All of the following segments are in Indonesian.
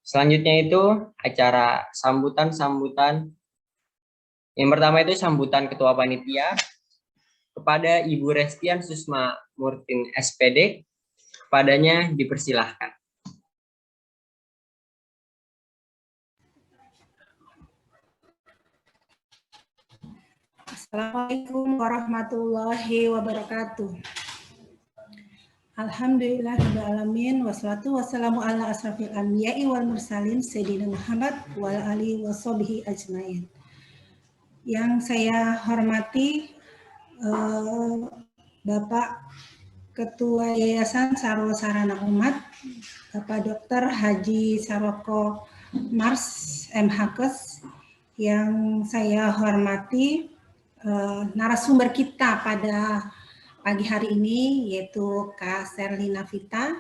Selanjutnya itu acara sambutan-sambutan. Yang pertama itu sambutan Ketua Panitia kepada Ibu Restian Susma Murtin SPD. Kepadanya dipersilahkan. Assalamualaikum warahmatullahi wabarakatuh. Alhamdulillahirrahmanirrahim. Wassalatu wassalamu ala asrafil anbiya'i wal mursalin Sayyidina Muhammad wal alihi washabihi ajmain. Yang saya hormati Bapak Ketua Yayasan Sarwo Sarana Umat, Bapak Dr. Haji Sarwoko Mars MHkes. Yang saya hormati narasumber kita pada pagi hari ini yaitu Kak Serlina Vita,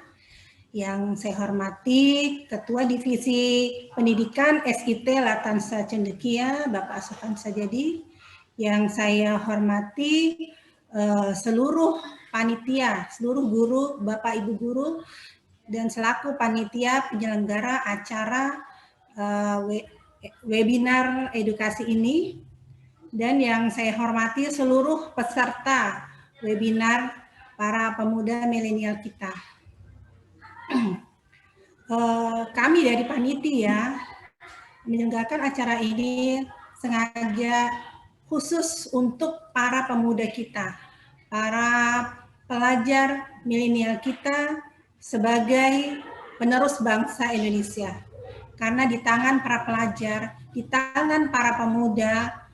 yang saya hormati Ketua Divisi Pendidikan SIT Latansa Cendekia Bapak Sofan Sajadi, yang saya hormati seluruh panitia, seluruh guru, Bapak Ibu guru, dan selaku panitia penyelenggara acara webinar edukasi ini, dan yang saya hormati seluruh peserta webinar para pemuda milenial kita. Kami dari panitia menyelenggarakan acara ini sengaja khusus untuk para pemuda kita, para pelajar milenial kita sebagai penerus bangsa Indonesia. Karena di tangan para pelajar, di tangan para pemuda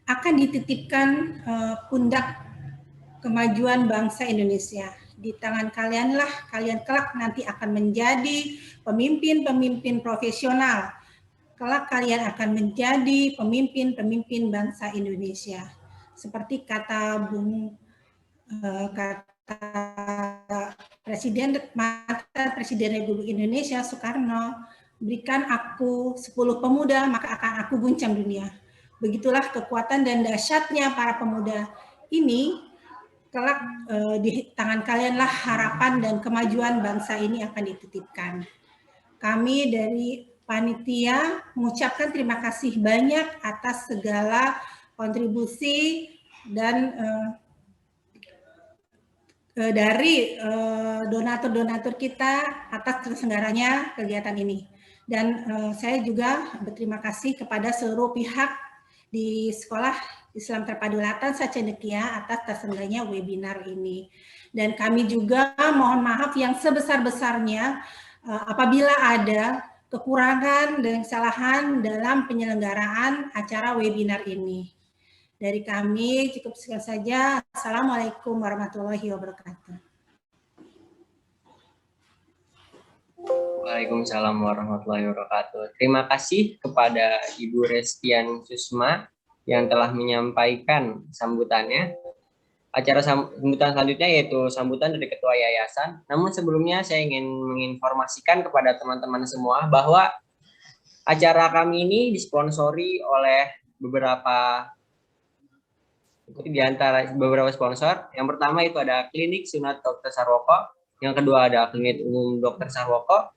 akan dititipkan pundak kemajuan bangsa Indonesia. Di tangan kalianlah kalian kelak nanti akan menjadi pemimpin-pemimpin profesional. Kelak kalian akan menjadi pemimpin-pemimpin bangsa Indonesia. Seperti kata mantan Presiden Republik Indonesia Soekarno, berikan aku 10 pemuda maka akan aku guncang dunia. Begitulah kekuatan dan dahsyatnya para pemuda ini. Kelak di tangan kalianlah harapan dan kemajuan bangsa ini akan dititipkan. Kami dari panitia mengucapkan terima kasih banyak atas segala kontribusi dan dari donatur-donatur kita atas terselenggaranya kegiatan ini. Dan saya juga berterima kasih kepada seluruh pihak di Sekolah Islam Terpadu Latansa Cendekia atas terselenggaranya webinar ini. Dan kami juga mohon maaf yang sebesar-besarnya apabila ada kekurangan dan kesalahan dalam penyelenggaraan acara webinar ini. Dari kami cukup sekian saja. Assalamualaikum warahmatullahi wabarakatuh. Waalaikumsalam warahmatullahi wabarakatuh. Terima kasih kepada Ibu Restian Susma yang telah menyampaikan sambutannya. Acara sambutan selanjutnya yaitu sambutan dari Ketua Yayasan. Namun sebelumnya saya ingin menginformasikan kepada teman-teman semua bahwa acara kami ini disponsori oleh di antara beberapa sponsor. Yang pertama itu ada Klinik Sunat Dr. Sarwoko, yang kedua ada Klinik Umum Dr. Sarwoko,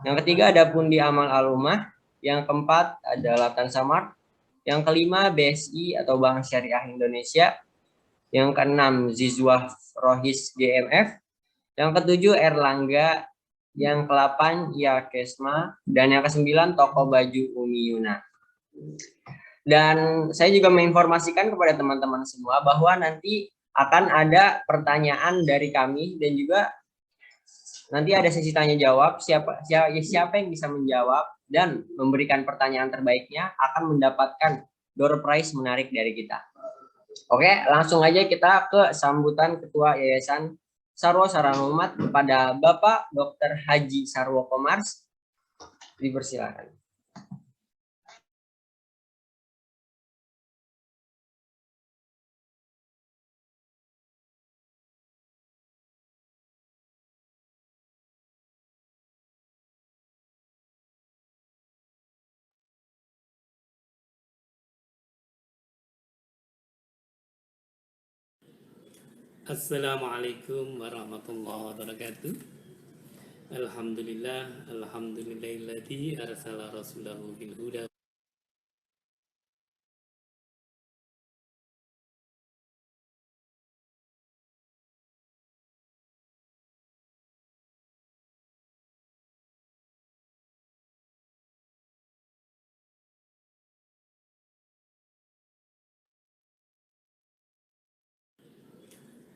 yang ketiga ada Pundi Amal Alumah, yang keempat ada Latansa Mart, yang kelima BSI atau Bank Syariah Indonesia, yang keenam Zizwah Rohis GMF, yang ketujuh Erlangga, yang ke-8 Yakesma, dan yang ke-9 Toko Baju Umi Yuna. Dan saya juga menginformasikan kepada teman-teman semua bahwa nanti akan ada pertanyaan dari kami dan juga nanti ada sesi tanya jawab. Siapa yang bisa menjawab dan memberikan pertanyaan terbaiknya akan mendapatkan door prize menarik dari kita. Oke, langsung aja kita ke sambutan Ketua Yayasan Sarwo Sarana Umat kepada Bapak Dr. Haji Sarwoko Mars. Dipersilakan. Assalamualaikum warahmatullahi wabarakatuh. Alhamdulillah الذي أرسل رسوله بالهدى.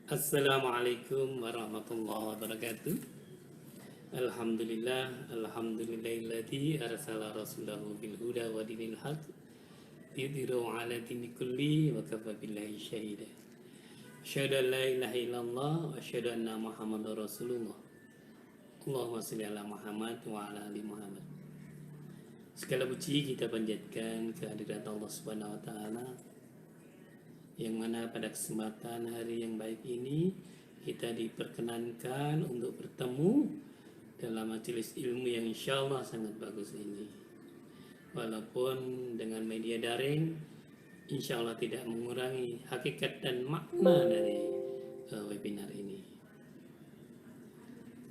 Assalamualaikum warahmatullahi wabarakatuh. Alhamdulillahilladzi arsala rasulahu bil huda wa dinil haq yudhiru 'ala dini kulli wa kafa billahi syahida. Asyhadu an la ilaha illallah wa asyhadu anna Muhammadar Rasulullah. Allahumma shalli ala Muhammad wa ala ali Muhammad. Segala puji kita panjatkan kehadirat Allah Subhanahu wa taala, yang mana pada kesempatan hari yang baik ini kita diperkenankan untuk bertemu dalam majelis ilmu yang insya Allah sangat bagus ini. Walaupun dengan media daring, insya Allah tidak mengurangi hakikat dan makna dari webinar ini.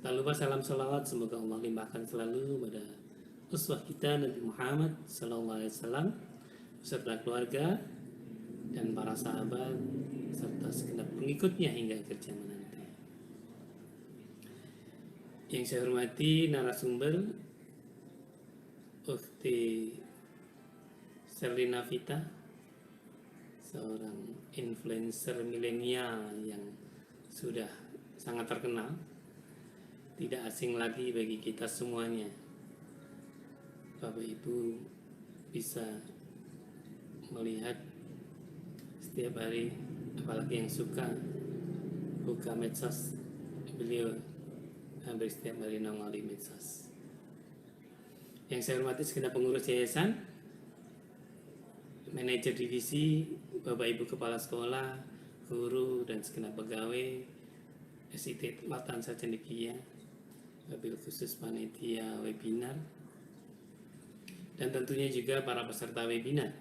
Tak lupa salam salawat semoga Allah limpahkan selalu pada uswah kita Nabi Muhammad SAW beserta keluarga dan para sahabat serta segenap pengikutnya hingga akhir zaman nanti. Yang saya hormati narasumber Ukhti Sherlina Vita, seorang influencer milenial yang sudah sangat terkenal, tidak asing lagi bagi kita semuanya. Bapak Ibu bisa melihat setiap hari, apalagi yang suka buka medsos, beliau hampir setiap hari nongol di medsos. Yang saya hormati segenap pengurus yayasan, manajer divisi, Bapak Ibu kepala sekolah, guru dan segenap pegawai SIT Latansa Cendekia, wabil khusus panitia webinar, dan tentunya juga para peserta webinar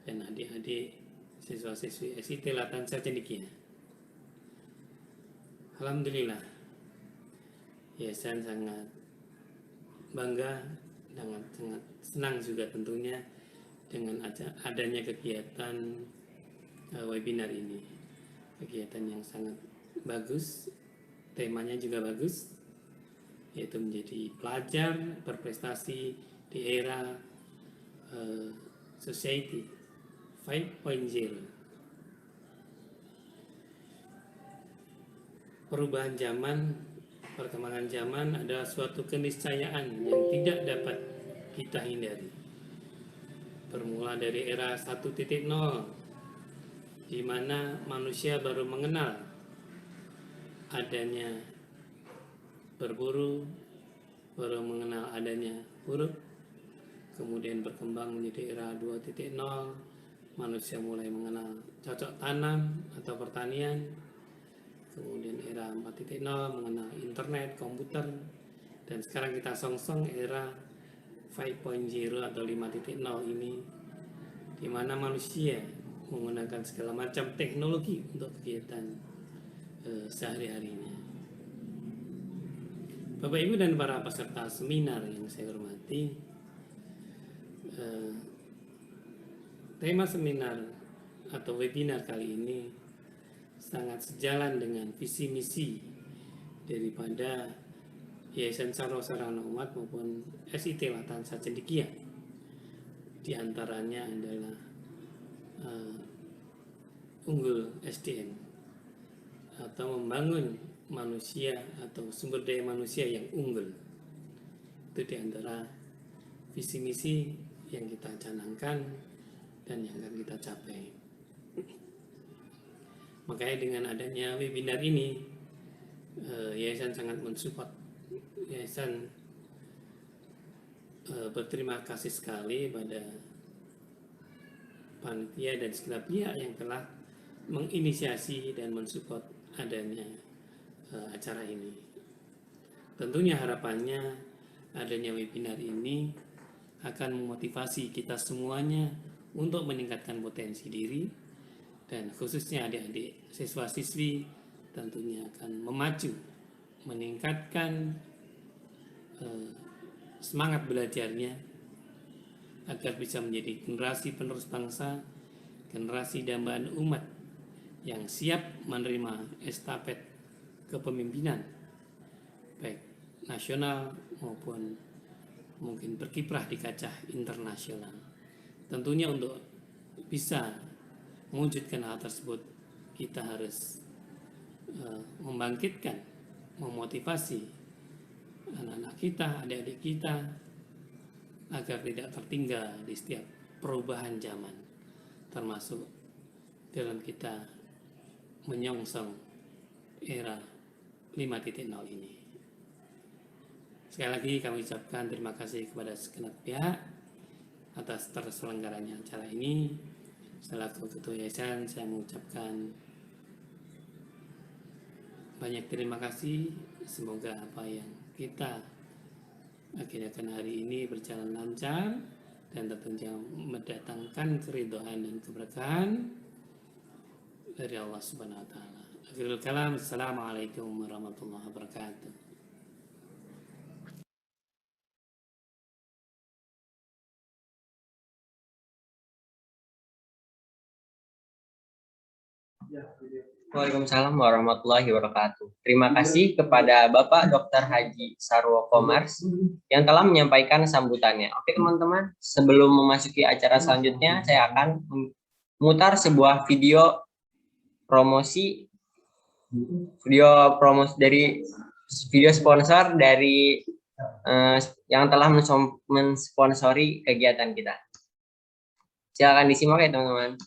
dan adik-adik siswa-siswi SIT Latansa Cendekia. Alhamdulillah, yayasan sangat bangga dan sangat senang juga tentunya dengan adanya kegiatan webinar ini. Kegiatan yang sangat bagus, temanya juga bagus, yaitu menjadi pelajar berprestasi di era society 5.0. Perubahan zaman, perkembangan zaman adalah suatu keniscayaan yang tidak dapat kita hindari. Bermula dari era 1.0, di mana manusia baru mengenal adanya berburu, baru mengenal adanya huruf, kemudian berkembang menjadi era 2.0, manusia mulai mengenal cocok tanam atau pertanian, kemudian era 4.0 mengenal internet, komputer, dan sekarang kita songsong era 5.0 atau 5.0 ini, di mana manusia menggunakan segala macam teknologi untuk kegiatan sehari-harinya. Bapak Ibu dan para peserta seminar yang saya hormati, tema seminar atau webinar kali ini sangat sejalan dengan visi misi daripada Yayasan Sarwa Sarana Umat maupun SIT Latansa Cendekia. Di antaranya adalah unggul SDM atau membangun manusia atau sumber daya manusia yang unggul. Itu di antara visi misi yang kita canangkan dan yang akan kita capai. Makanya dengan adanya webinar ini, yayasan sangat mensupport. Yayasan berterima kasih sekali pada panitia dan segenap pihak yang telah menginisiasi dan mensupport adanya acara ini. Tentunya harapannya adanya webinar ini akan memotivasi kita semuanya untuk meningkatkan potensi diri, dan khususnya adik-adik siswa-siswi tentunya akan memacu, meningkatkan semangat belajarnya agar bisa menjadi generasi penerus bangsa, generasi dambaan umat yang siap menerima estafet kepemimpinan baik nasional maupun mungkin berkiprah di kancah internasional. Tentunya untuk bisa mewujudkan hal tersebut, kita harus membangkitkan, memotivasi anak-anak kita, adik-adik kita agar tidak tertinggal di setiap perubahan zaman, termasuk dalam kita menyongsong era 5.0 ini. Sekali lagi kami ucapkan terima kasih kepada segenap pihak atas terselenggaranya acara ini. Selaku Ketua Yayasan, saya mengucapkan banyak terima kasih. Semoga apa yang kita akhirkan hari ini berjalan lancar dan tentunya mendatangkan keridhaan dan keberkahan dari Allah Subhanahu wa taala. Akhirul kalam, assalamualaikum warahmatullahi wabarakatuh. Waalaikumsalam warahmatullahi wabarakatuh. Terima kasih kepada Bapak Dr. Haji Sarwoko Mars yang telah menyampaikan sambutannya. Oke teman-teman, sebelum memasuki acara selanjutnya, saya akan memutar sebuah video promosi dari video sponsor dari yang telah mensponsori kegiatan kita. Silakan disimak ya teman-teman.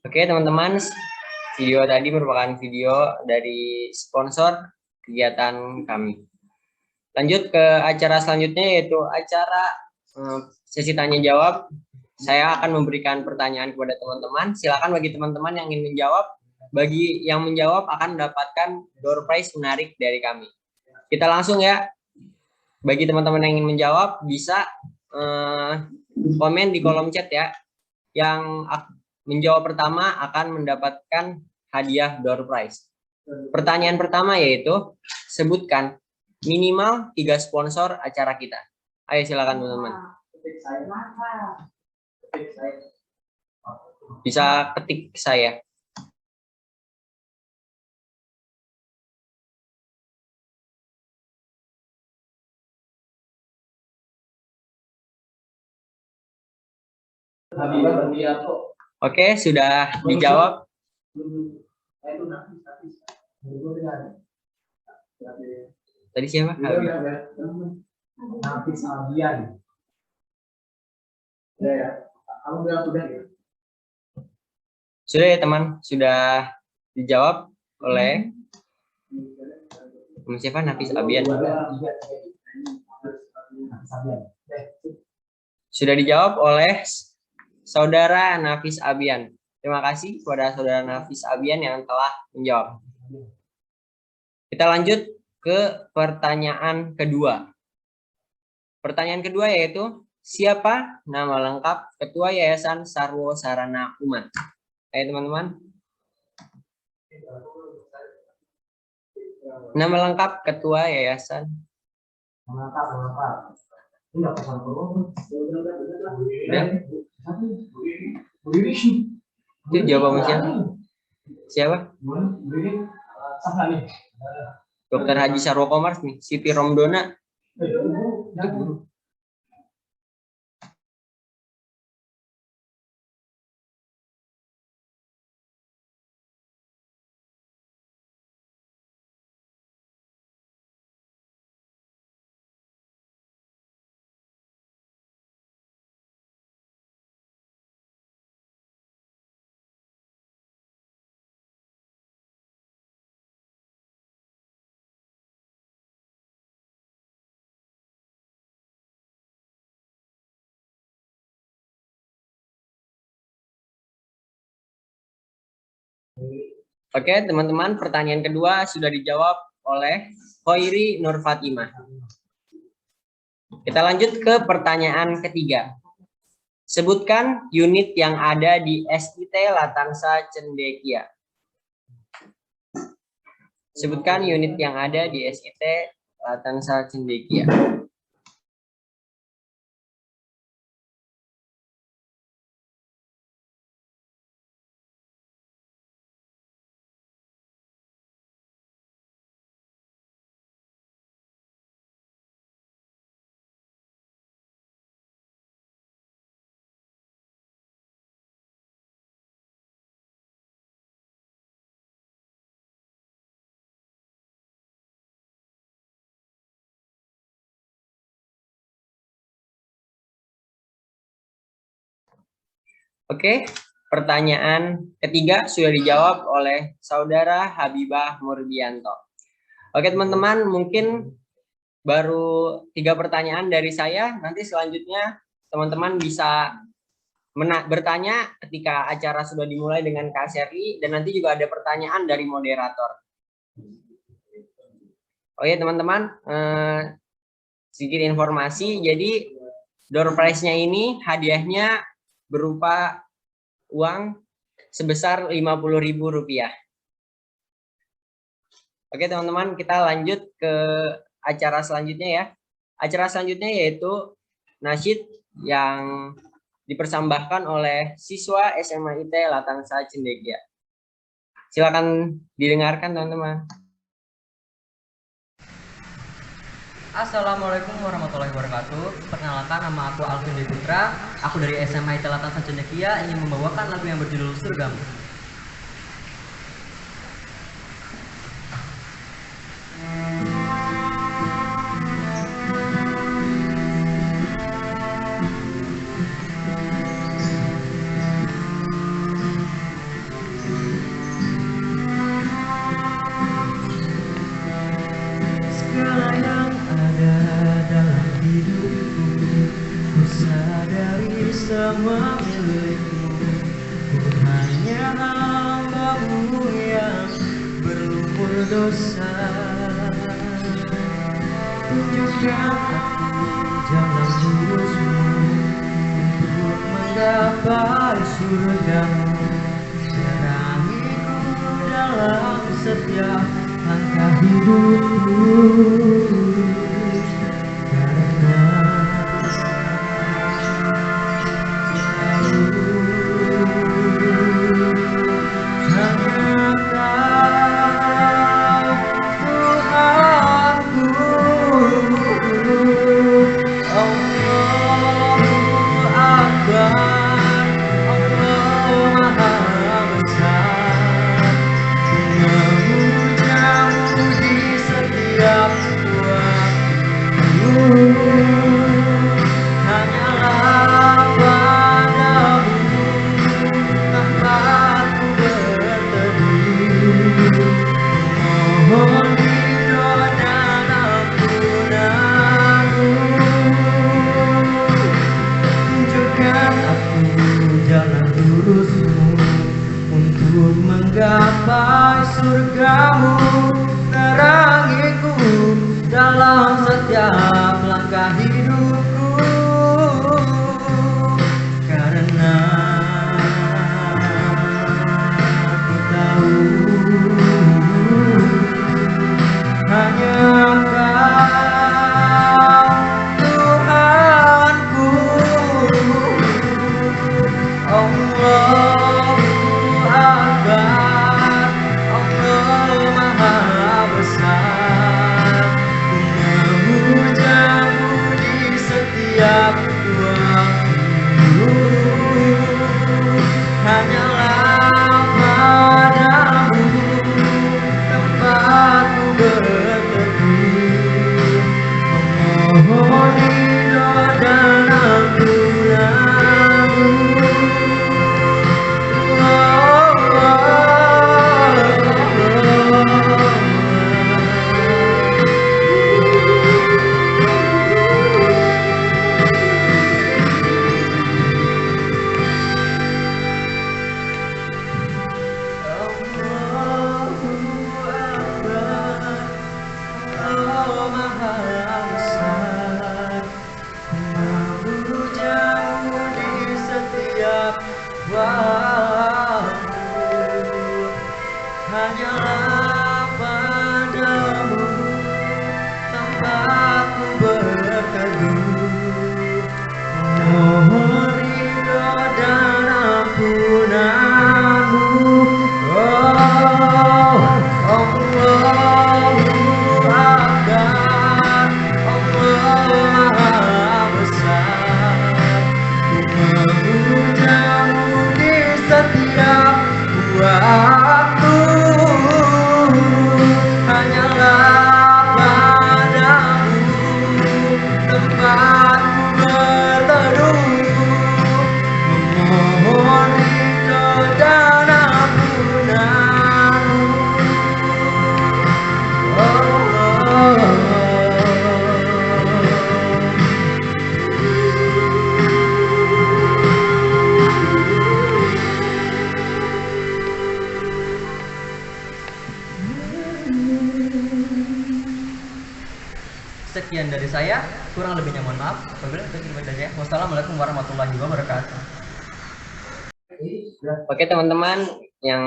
Oke teman-teman, video tadi merupakan video dari sponsor kegiatan kami. Lanjut ke acara selanjutnya, yaitu acara sesi tanya jawab. Saya akan memberikan pertanyaan kepada teman-teman. Silakan bagi teman-teman yang ingin menjawab. Bagi yang menjawab akan mendapatkan door prize menarik dari kami. Kita langsung ya. Bagi teman-teman yang ingin menjawab bisa komen di kolom chat ya. Yang menjawab pertama akan mendapatkan hadiah door prize. Pertanyaan pertama yaitu sebutkan minimal 3 sponsor acara kita. Ayo silakan teman-teman. Bisa ketik saya. Oke, sudah dijawab. Tadi siapa? Nafis Abian. Sudah ya teman, sudah dijawab oleh siapa? Nafis Abian. Sudah dijawab oleh Saudara Nafis Abian. Terima kasih kepada Saudara Nafis Abian yang telah menjawab. Kita lanjut ke pertanyaan kedua. Pertanyaan kedua yaitu, siapa nama lengkap Ketua Yayasan Sarwo Sarana Umat? Ayo teman-teman. Nama lengkap Ketua Yayasan. Itu jawaban siapa? Dr. Haji Sarwo Komars nih, Siti Romdona. Itu guru. Oke, teman-teman, pertanyaan kedua sudah dijawab oleh Khairi Nur Fatimah. Kita lanjut ke pertanyaan ketiga. Sebutkan unit yang ada di SIT Latansa Cendekia. Sebutkan unit yang ada di SIT Latansa Cendekia. Oke, pertanyaan ketiga sudah dijawab oleh Saudara Habibah Murbianto. Oke teman-teman, mungkin baru 3 pertanyaan dari saya. Nanti selanjutnya teman-teman bisa bertanya ketika acara sudah dimulai dengan KSRI, dan nanti juga ada pertanyaan dari moderator. Oke teman-teman, sedikit informasi. Jadi door prize-nya ini hadiahnya berupa uang sebesar Rp50.000. Oke teman-teman, kita lanjut ke acara selanjutnya ya. Acara selanjutnya yaitu nasyid yang dipersembahkan oleh siswa SMA IT Latansa Cendekia. Silakan didengarkan teman-teman. Assalamualaikum warahmatullahi wabarakatuh. Perkenalkan, nama aku Alvin Dwi Putra. Aku dari SMA IT Latansa Cendekia ingin membawakan lagu yang berjudul Surgamu. hidupku, ku sadari semua milikmu. Ku hanya hamba-Mu yang berlumur dosa. Tunjukkan aku jalan lurus-Mu untuk menggapai surga-Mu. Terangiku dalam setiap langkah hidupku, karena hanya Kau Tuhanku, Allahu Akbar, Allah Maha Besar. Ku memuja-Mu di setiap waktu, hanyalah padamu tempatku berteduh. Mohon ridho dan ampunan-Mu. Tunjukkan aku jalan lurus-Mu untuk menggapai surga-Mu. Terangiku dalam setiap langkah hidupku, karena aku tahu hanya Kau Tuhanku, Allahu Akbar, Allah Maha Besar. Ku memuja-Mu di setiap waktu, hanyalah padamu tempatku berteduh. Memohon ridho dan ampunan-Mu. Allah Maha Besar. Memuja-Mu di setiap waktu, hanyalah padamu tempatku berteduh. Mohon ridho dan ampunan-Mu. Allahu Akbar, Allah Maha Besar. Ku memuja-Mu di setiap waktu, hanyalah padamu tempatku berteduh. Memohon ridho dan ampunan-Mu. Sekian dari saya, kurang lebihnya mohon maaf. Wassalamualaikum warahmatullahi wabarakatuh. Oke teman-teman, yang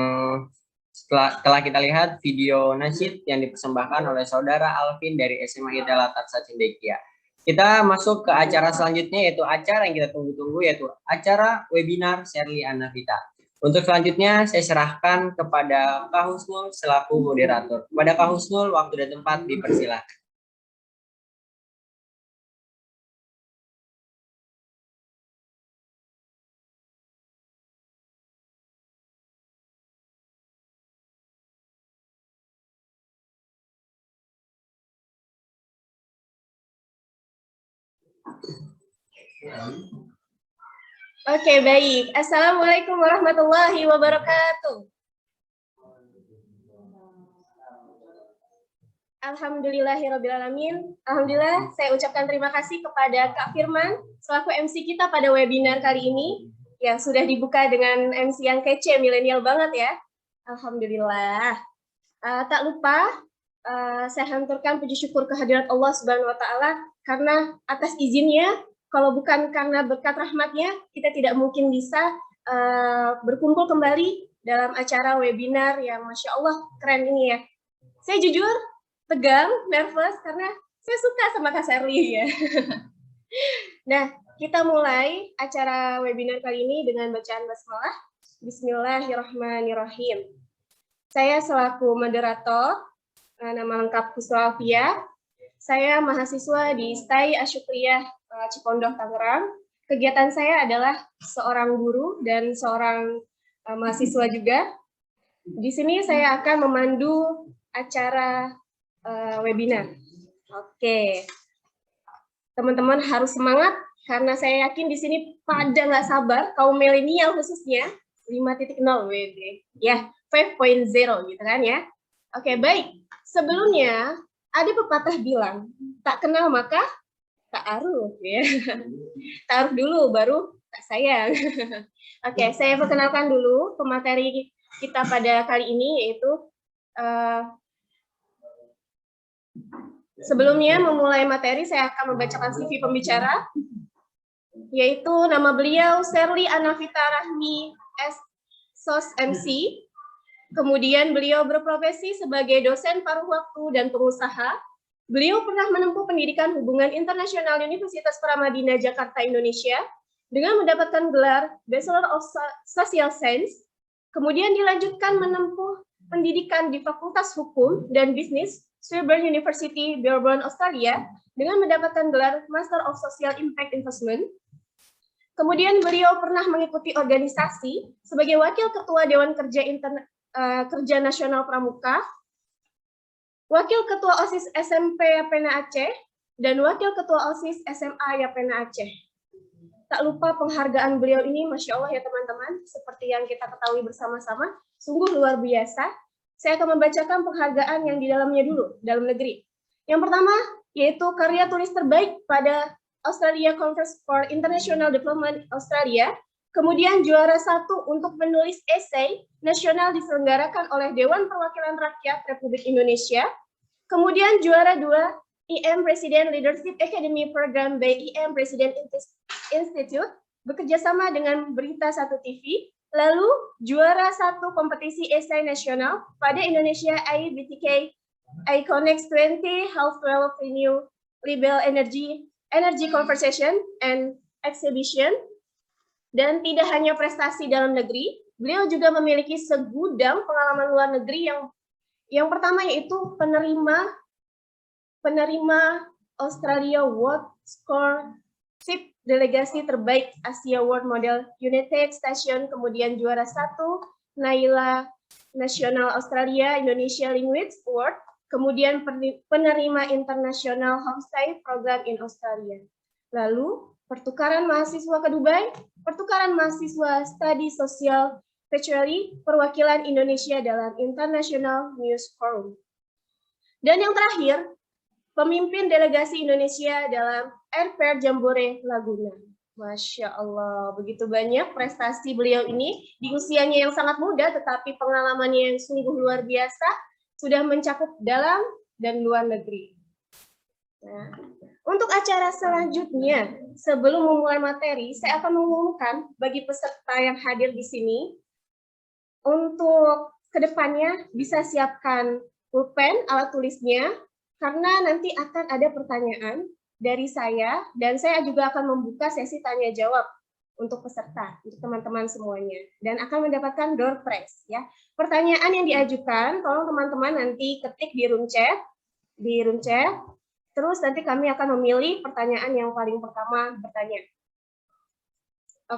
telah kita lihat video nasyid yang dipersembahkan oleh saudara Alvin dari SMA Hidayah Tarsa Cendekia. Kita masuk ke acara selanjutnya, yaitu acara yang kita tunggu-tunggu, yaitu acara webinar Sherly Anavita. Untuk selanjutnya saya serahkan kepada Kak Husnul selaku moderator. Kepada Kak Husnul, waktu dan tempat dipersilakan. Oke, baik. Assalamualaikum warahmatullahi wabarakatuh. Alhamdulillahirrabbilalamin. Alhamdulillah, saya ucapkan terima kasih kepada Kak Firman selaku MC kita pada webinar kali ini yang sudah dibuka dengan MC yang kece, milenial banget ya. Alhamdulillah. Tak lupa saya hanturkan puji syukur kehadirat Allah Subhanahu wa taala karena atas izinnya, kalau bukan karena berkat rahmatnya, kita tidak mungkin bisa berkumpul kembali dalam acara webinar yang Masya Allah keren ini ya. Saya jujur tegang, nervous karena saya suka sama Kak Sherly ya. Nah, kita mulai acara webinar kali ini dengan bacaan basmalah. Bismillahirrahmanirrahim. Saya selaku moderator, nama lengkap Husra Alfia. Saya mahasiswa di STAI Asyukriyah Cipondoh, Tangerang. Kegiatan saya adalah seorang guru dan seorang mahasiswa juga. Di sini saya akan memandu acara webinar. Oke, teman-teman harus semangat karena saya yakin di sini pada nggak sabar, kaum milenial khususnya 5.0 WD, ya 5.0 gitu kan ya. Oke, baik. Sebelumnya ada pepatah bilang tak kenal maka tak aruf ya. Tak aruf dulu baru tak sayang. Oke, saya perkenalkan dulu pemateri kita pada kali ini yaitu sebelumnya memulai materi, saya akan membacakan CV pembicara, yaitu nama beliau Sherly Anavita Rahmi, SOS MC. Kemudian beliau berprofesi sebagai dosen paruh waktu dan pengusaha. Beliau pernah menempuh pendidikan hubungan internasional Universitas Paramadina, Jakarta, Indonesia, dengan mendapatkan gelar Bachelor of Social Science. Kemudian dilanjutkan menempuh pendidikan di Fakultas Hukum dan Bisnis Swinburne University, Melbourne, Australia, dengan mendapatkan gelar Master of Social Impact Investment. Kemudian beliau pernah mengikuti organisasi sebagai Wakil Ketua Dewan Kerja Nasional Pramuka, Wakil Ketua OSIS SMP Yapena Aceh, dan Wakil Ketua OSIS SMA Yapena Aceh. Tak lupa penghargaan beliau ini, Masya Allah ya teman-teman, seperti yang kita ketahui bersama-sama, sungguh luar biasa. Saya akan membacakan penghargaan yang di dalamnya dulu, dalam negeri. Yang pertama, yaitu karya tulis terbaik pada Australia Conference for International Development Australia, kemudian juara 1 untuk menulis esai nasional diselenggarakan oleh Dewan Perwakilan Rakyat Republik Indonesia, kemudian juara 2 IM President Leadership Academy Program by IM President Institute, bekerjasama dengan Berita 1 TV, lalu juara 1 kompetisi esai nasional pada Indonesia IBTK Iconex 20 Health 12 Renew Libel Energy Conversation and Exhibition. Dan tidak hanya prestasi dalam negeri, beliau juga memiliki segudang pengalaman luar negeri yang pertama yaitu penerima Australia World Scholarship Delegasi Terbaik Asia World Model United Station, kemudian juara 1 Naila Nasional Australia Indonesia Language Award, kemudian penerima International Homestay Program in Australia. Lalu pertukaran mahasiswa ke Dubai, pertukaran mahasiswa studi sosial virtually, perwakilan Indonesia dalam International News Forum. Dan yang terakhir, pemimpin delegasi Indonesia dalam Airfair Jambore Laguna. Masya Allah, begitu banyak prestasi beliau ini di usianya yang sangat muda, tetapi pengalamannya yang sungguh luar biasa, sudah mencakup dalam dan luar negeri. Nah, untuk acara selanjutnya, sebelum memulai materi, saya akan mengumumkan bagi peserta yang hadir di sini, untuk kedepannya bisa siapkan pulpen, alat tulisnya, karena nanti akan ada pertanyaan dari saya, dan saya juga akan membuka sesi tanya jawab untuk peserta, untuk teman-teman semuanya, dan akan mendapatkan door prize ya. Pertanyaan yang diajukan, tolong teman-teman nanti ketik di room chat, terus nanti kami akan memilih pertanyaan yang paling pertama bertanya.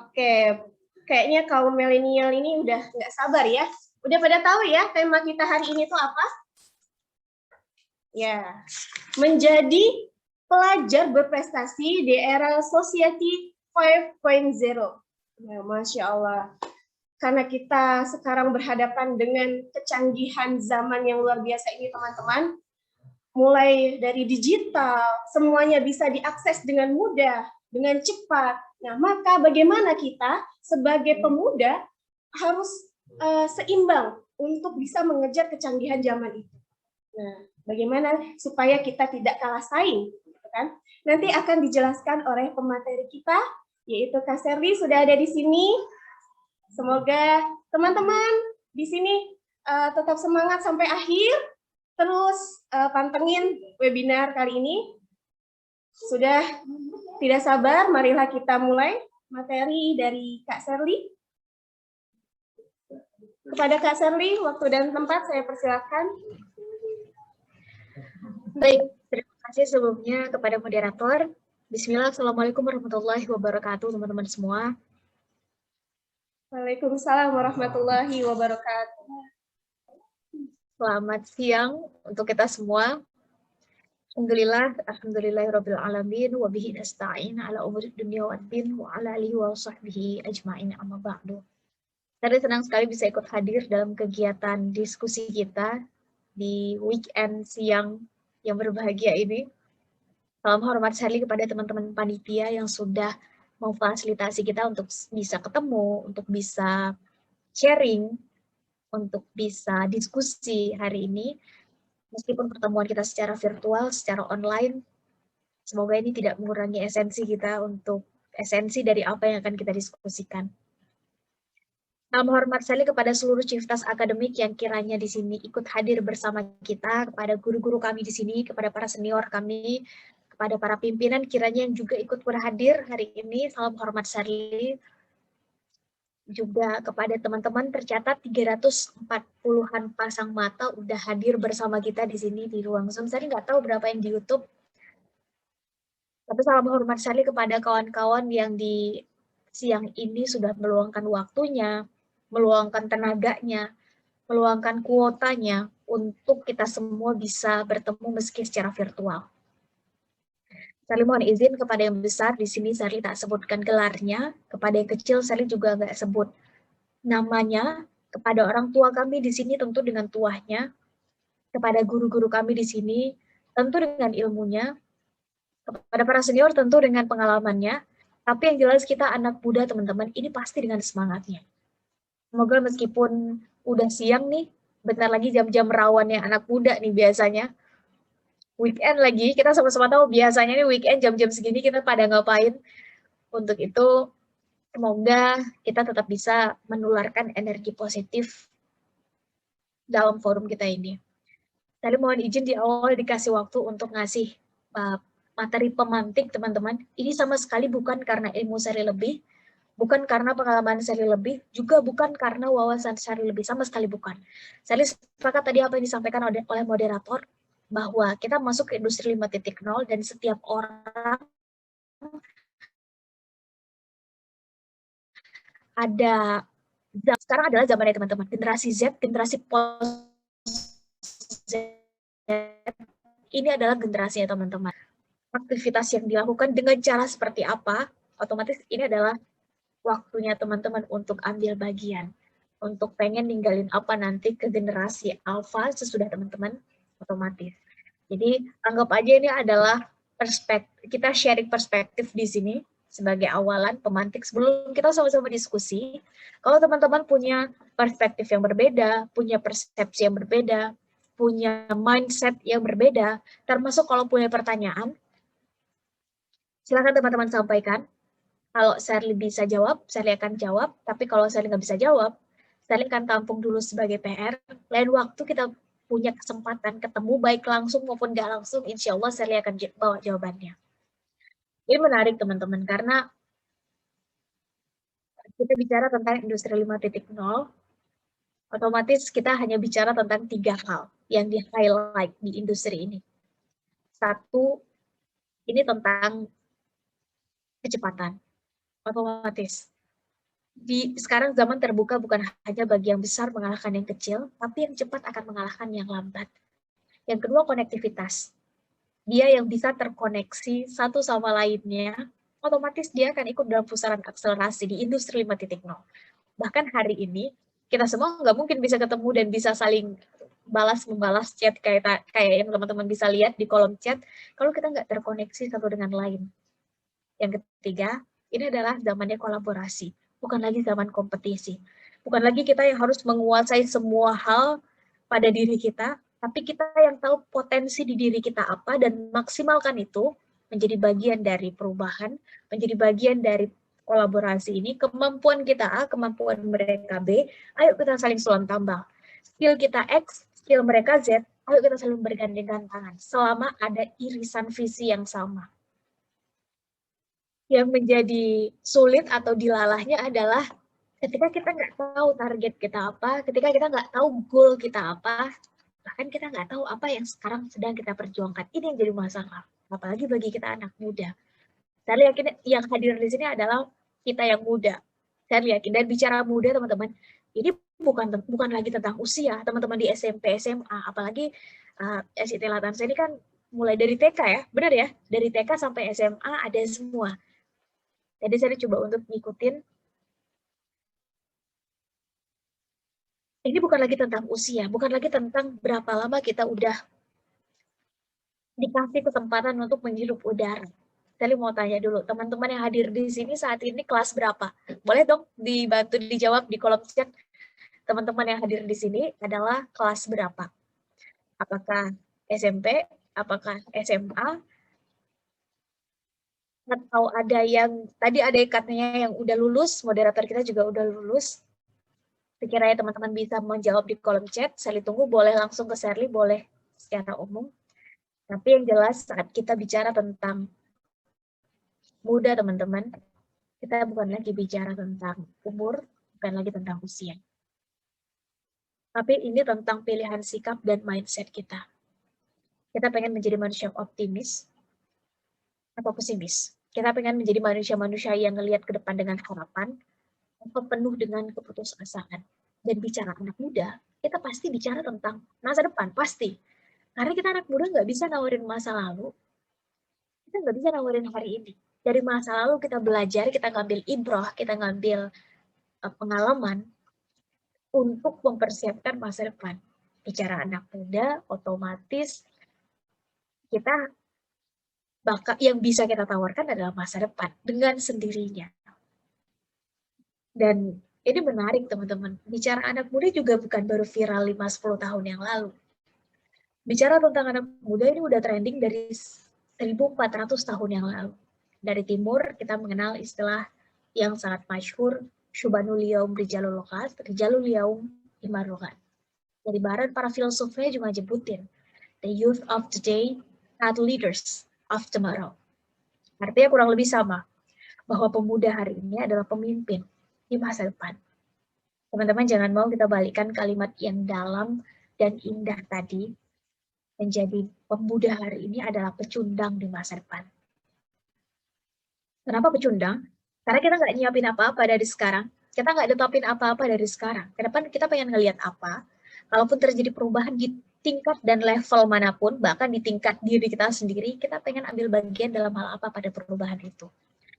Oke, kayaknya kaum milenial ini udah nggak sabar ya, udah pada tahu ya tema kita hari ini tuh apa? Ya, menjadi pelajar berprestasi di era Society 5.0. Ya, Masya Allah. Karena kita sekarang berhadapan dengan kecanggihan zaman yang luar biasa ini, teman-teman. mulai dari digital, semuanya bisa diakses dengan mudah, dengan cepat. Nah, maka bagaimana kita sebagai pemuda harus seimbang untuk bisa mengejar kecanggihan zaman itu. Nah, bagaimana supaya kita tidak kalah saing, gitu kan? Nanti akan dijelaskan oleh pemateri kita, yaitu Kak Serli sudah ada di sini. Semoga teman-teman di sini tetap semangat sampai akhir, terus pantengin webinar kali ini. Sudah tidak sabar, marilah kita mulai materi dari Kak Serli. Kepada Kak Serli, waktu dan tempat saya persilakan. Baik, terima kasih sebelumnya kepada moderator. Bismillah, Assalamualaikum warahmatullahi wabarakatuh, teman-teman semua. Waalaikumsalam warahmatullahi wabarakatuh. Selamat siang untuk kita semua. Alhamdulillahirabbil alamin wa bihi nasta'in ala umuri dunya waddin wa ala alihi wa sahbihi ajmain amma ba'du. Saya senang sekali bisa ikut hadir dalam kegiatan diskusi kita di weekend siang yang berbahagia ini. Salam hormat sekali kepada teman-teman panitia yang sudah memfasilitasi kita untuk bisa ketemu, untuk bisa sharing, untuk bisa diskusi hari ini. Meskipun pertemuan kita secara virtual, secara online, semoga ini tidak mengurangi esensi kita untuk esensi dari apa yang akan kita diskusikan. Salam hormat sekali kepada seluruh ciftas akademik yang kiranya di sini ikut hadir bersama kita, kepada guru-guru kami di sini, kepada para senior kami, kepada para pimpinan kiranya yang juga ikut berhadir hari ini. Salam hormat sekali juga kepada teman-teman, tercatat 340-an pasang mata udah hadir bersama kita di sini di ruang Zoom. Saya nggak tahu berapa yang di YouTube. Tapi salam hormat sekali kepada kawan-kawan yang di siang ini sudah meluangkan waktunya, meluangkan tenaganya, meluangkan kuotanya untuk kita semua bisa bertemu meski secara virtual. Saya mohon izin kepada yang besar di sini, saya tak sebutkan gelarnya. Kepada yang kecil, saya juga nggak sebut namanya. Kepada orang tua kami di sini tentu dengan tuahnya. Kepada guru-guru kami di sini tentu dengan ilmunya. Kepada para senior tentu dengan pengalamannya. Tapi yang jelas kita anak muda teman-teman, ini pasti dengan semangatnya. Semoga meskipun udah siang nih, bentar lagi jam-jam rawannya anak muda nih biasanya. Weekend lagi, kita sama-sama tahu biasanya nih weekend jam-jam segini kita pada ngapain. Untuk itu, semoga kita tetap bisa menularkan energi positif dalam forum kita ini. Tadi mohon izin di awal dikasih waktu untuk ngasih materi pemantik teman-teman. Ini sama sekali bukan karena ilmu seri lebih, bukan karena pengalaman seri lebih, juga bukan karena wawasan seri lebih, sama sekali bukan. Saya sepakat tadi apa yang disampaikan oleh moderator, bahwa kita masuk ke industri 5.0 dan setiap orang ada, sekarang adalah zamannya teman-teman, generasi Z, generasi post Z, ini adalah generasinya teman-teman. Aktivitas yang dilakukan dengan cara seperti apa, otomatis ini adalah waktunya teman-teman untuk ambil bagian, untuk pengen ninggalin apa nanti ke generasi alpha sesudah teman-teman otomatis. Jadi anggap aja ini adalah perspektif, kita sharing perspektif di sini sebagai awalan pemantik sebelum kita sama-sama diskusi. Kalau teman-teman punya perspektif yang berbeda, punya persepsi yang berbeda, punya mindset yang berbeda, termasuk kalau punya pertanyaan, silakan teman-teman sampaikan. Kalau Serli bisa jawab, Serli akan jawab. Tapi kalau Serli nggak bisa jawab, Serli akan tampung dulu sebagai PR. Lain waktu kita punya kesempatan ketemu, baik langsung maupun nggak langsung, insya Allah Serli akan bawa jawabannya. Ini menarik teman-teman, karena kita bicara tentang industri 5.0, otomatis kita hanya bicara tentang 3 hal yang di-highlight di industri ini. 1, ini tentang kecepatan. Otomatis. Sekarang zaman terbuka bukan hanya bagi yang besar mengalahkan yang kecil, tapi yang cepat akan mengalahkan yang lambat. Yang kedua, konektivitas. Dia yang bisa terkoneksi satu sama lainnya, otomatis dia akan ikut dalam pusaran akselerasi di industri 5.0. Bahkan hari ini, kita semua nggak mungkin bisa ketemu dan bisa saling membalas chat kayak yang teman-teman bisa lihat di kolom chat kalau kita nggak terkoneksi satu dengan lain. Yang ketiga, ini adalah zamannya kolaborasi, bukan lagi zaman kompetisi. Bukan lagi kita yang harus menguasai semua hal pada diri kita, tapi kita yang tahu potensi di diri kita apa dan maksimalkan itu menjadi bagian dari perubahan, menjadi bagian dari kolaborasi ini. Kemampuan kita A, kemampuan mereka B, ayo kita saling sulam tambah. Skill kita X, skill mereka Z, ayo kita saling bergandengan tangan selama ada irisan visi yang sama. Yang menjadi sulit atau dilalahnya adalah ketika kita nggak tahu target kita apa, ketika kita nggak tahu goal kita apa, bahkan kita nggak tahu apa yang sekarang sedang kita perjuangkan. Ini yang jadi masalah, apalagi bagi kita anak muda. Saya yakin yang hadir di sini adalah kita yang muda. Saya yakin, dan bicara muda teman-teman, ini bukan lagi tentang usia. Teman-teman di SMP, SMA, apalagi SIT Latansa ini kan mulai dari TK ya, benar ya? Dari TK sampai SMA ada semua. Jadi saya coba untuk ngikutin. Ini bukan lagi tentang usia, bukan lagi tentang berapa lama kita udah dikasih kesempatan untuk menghirup udara. Saya mau tanya dulu, teman-teman yang hadir di sini saat ini kelas berapa? Boleh dong dibantu dijawab di kolom chat. Teman-teman yang hadir di sini adalah kelas berapa? Apakah SMP? Apakah SMA? Atau ada yang, tadi ada katanya yang udah lulus, moderator kita juga udah lulus. Sekiranya teman-teman bisa menjawab di kolom chat, saya tunggu, boleh langsung ke Shirley, boleh secara umum. Tapi yang jelas saat kita bicara tentang muda teman-teman, kita bukan lagi bicara tentang umur, bukan lagi tentang usia. Tapi ini tentang pilihan sikap dan mindset kita. Kita pengen menjadi manusia optimis atau pesimis. Kita pengen menjadi manusia-manusia yang ngelihat ke depan dengan harapan, atau penuh dengan keputusasaan. Dan bicara anak muda, kita pasti bicara tentang masa depan, pasti. Karena kita anak muda nggak bisa nawarin masa lalu, kita nggak bisa nawarin hari ini. Dari masa lalu kita belajar, kita ngambil ibroh, kita ngambil pengalaman untuk mempersiapkan masa depan. Bicara anak muda, otomatis kita yang bisa kita tawarkan adalah masa depan dengan sendirinya. Dan ini menarik teman-teman. Bicara anak muda juga bukan baru viral 5-10 tahun yang lalu. Bicara tentang anak muda ini udah trending dari 1400 tahun yang lalu. Dari timur kita mengenal istilah yang sangat masyhur, Syubanul Yaum Rijalul Yaum Imar Lugat. Dari barat para filsufnya juga nyebutin, the youth of today are leaders of tomorrow. Artinya kurang lebih sama, bahwa pemuda hari ini adalah pemimpin di masa depan. Teman-teman jangan mau kita balikkan kalimat yang dalam dan indah tadi menjadi pemuda hari ini adalah pecundang di masa depan. Kenapa pecundang? Karena kita nggak nyiapin apa-apa dari sekarang. Kita nggak tetapin apa-apa dari sekarang. Ke depan kita pengen ngelihat apa. Kalaupun terjadi perubahan di tingkat dan level manapun, bahkan di tingkat diri kita sendiri, kita pengen ambil bagian dalam hal apa pada perubahan itu.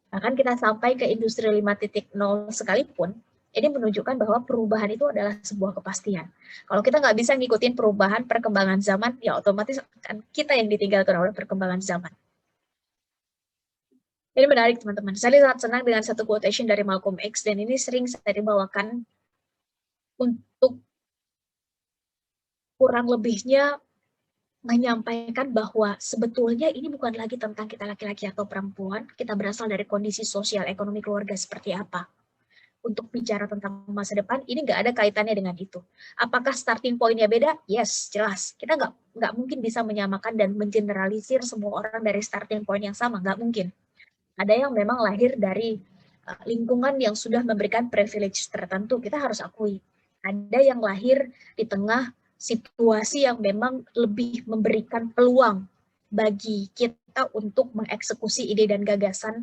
Bahkan kita sampai ke industri 5.0 sekalipun, ini menunjukkan bahwa perubahan itu adalah sebuah kepastian. Kalau kita nggak bisa ngikutin perubahan perkembangan zaman, ya otomatis akan kita yang ditinggalkan oleh perkembangan zaman. Ini menarik teman-teman. Saya sangat senang dengan satu quotation dari Malcolm X, dan ini sering saya dibawakan untuk kurang lebihnya menyampaikan bahwa sebetulnya ini bukan lagi tentang kita laki-laki atau perempuan, kita berasal dari kondisi sosial ekonomi keluarga seperti apa. Untuk bicara tentang masa depan, ini nggak ada kaitannya dengan itu. Apakah starting point-nya beda? Yes, jelas. Kita nggak mungkin bisa menyamakan dan mengeneralisir semua orang dari starting point yang sama, nggak mungkin. Ada yang memang lahir dari lingkungan yang sudah memberikan privilege tertentu, kita harus akui. Ada yang lahir di tengah situasi yang memang lebih memberikan peluang bagi kita untuk mengeksekusi ide dan gagasan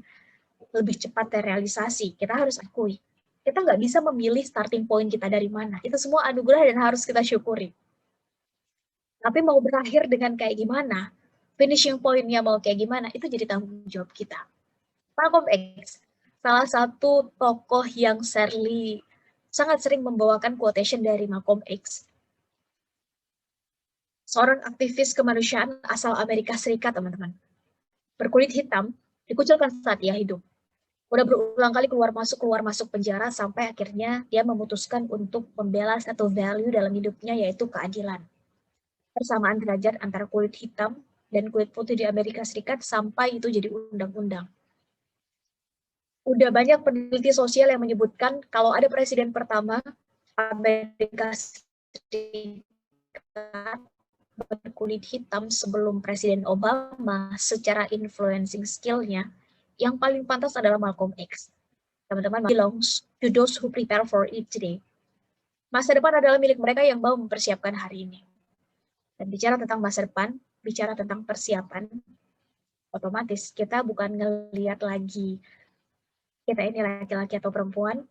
lebih cepat terrealisasi. Kita harus akui. Kita nggak bisa memilih starting point kita dari mana. Itu semua anugerah dan harus kita syukuri. Tapi mau berakhir dengan kayak gimana, finishing point-nya mau kayak gimana, itu jadi tanggung jawab kita. Malcolm X, salah satu tokoh yang Shirley sangat sering membawakan quotation dari Malcolm X. seorang aktivis kemanusiaan asal Amerika Serikat, teman-teman. Berkulit hitam, dikucilkan saat ia hidup. Udah berulang kali keluar masuk penjara sampai akhirnya dia memutuskan untuk membela satu value dalam hidupnya, yaitu keadilan. Persamaan derajat antara kulit hitam dan kulit putih di Amerika Serikat sampai itu jadi undang-undang. Udah banyak peneliti sosial yang menyebutkan kalau ada presiden pertama Amerika Serikat berkulit hitam sebelum Presiden Obama, secara influencing skill-nya, yang paling pantas adalah Malcolm X. Teman-teman, belongs to those who prepare for it today. Masa depan adalah milik mereka yang mau mempersiapkan hari ini. Dan bicara tentang masa depan, bicara tentang persiapan, otomatis kita bukan ngelihat lagi kita ini laki-laki atau perempuan,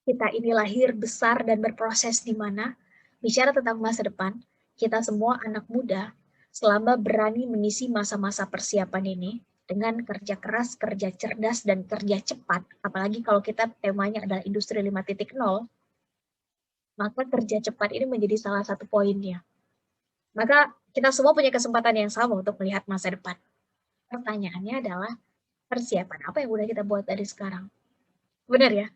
kita ini lahir, besar, dan berproses di mana. Bicara tentang masa depan, kita semua anak muda, selama berani mengisi masa-masa persiapan ini, dengan kerja keras, kerja cerdas, dan kerja cepat, apalagi kalau kita temanya adalah industri 5.0, maka kerja cepat ini menjadi salah satu poinnya. Maka kita semua punya kesempatan yang sama untuk melihat masa depan. Pertanyaannya adalah, persiapan apa yang udah kita buat dari sekarang? Benar ya?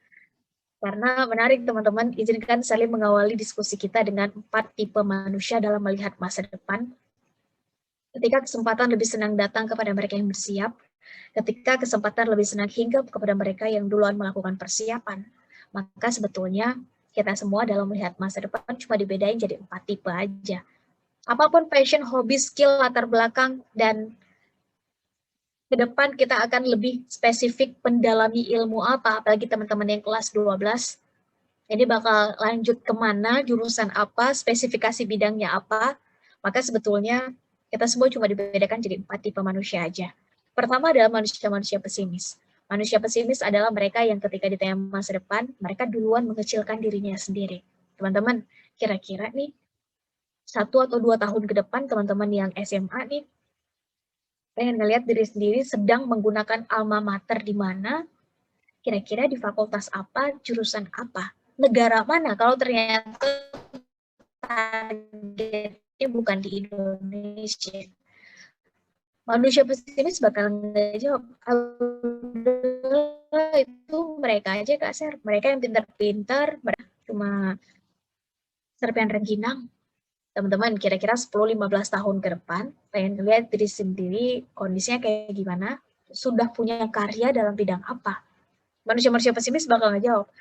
Karena menarik teman-teman, izinkan saya mengawali diskusi kita dengan 4 tipe manusia dalam melihat masa depan. Ketika kesempatan lebih senang datang kepada mereka yang bersiap, ketika kesempatan lebih senang hinggap kepada mereka yang duluan melakukan persiapan, maka sebetulnya kita semua dalam melihat masa depan cuma dibedain jadi 4 tipe aja. Apapun passion, hobi, skill, latar belakang, dan ke depan kita akan lebih spesifik mendalami ilmu apa, apalagi teman-teman yang kelas 12. Ini bakal lanjut kemana, jurusan apa, spesifikasi bidangnya apa, maka sebetulnya kita semua cuma dibedakan jadi 4 tipe manusia aja. Pertama adalah manusia-manusia pesimis. Manusia pesimis adalah mereka yang ketika ditanya masa depan, mereka duluan mengecilkan dirinya sendiri. Teman-teman, kira-kira nih, 1 atau 2 tahun ke depan, teman-teman yang SMA nih, pengen ngelihat diri sendiri sedang menggunakan alma mater di mana, kira-kira di fakultas apa, jurusan apa, negara mana, kalau ternyata targetnya bukan di Indonesia. Manusia pesimis bakal ngejawab, itu mereka aja Kak Ser, mereka yang pintar-pintar, cuma serpian rengginang. Teman-teman, kira-kira 10-15 tahun ke depan, pengen lihat diri sendiri kondisinya kayak gimana, sudah punya karya dalam bidang apa. Manusia-manusia pesimis bakal ngejawab,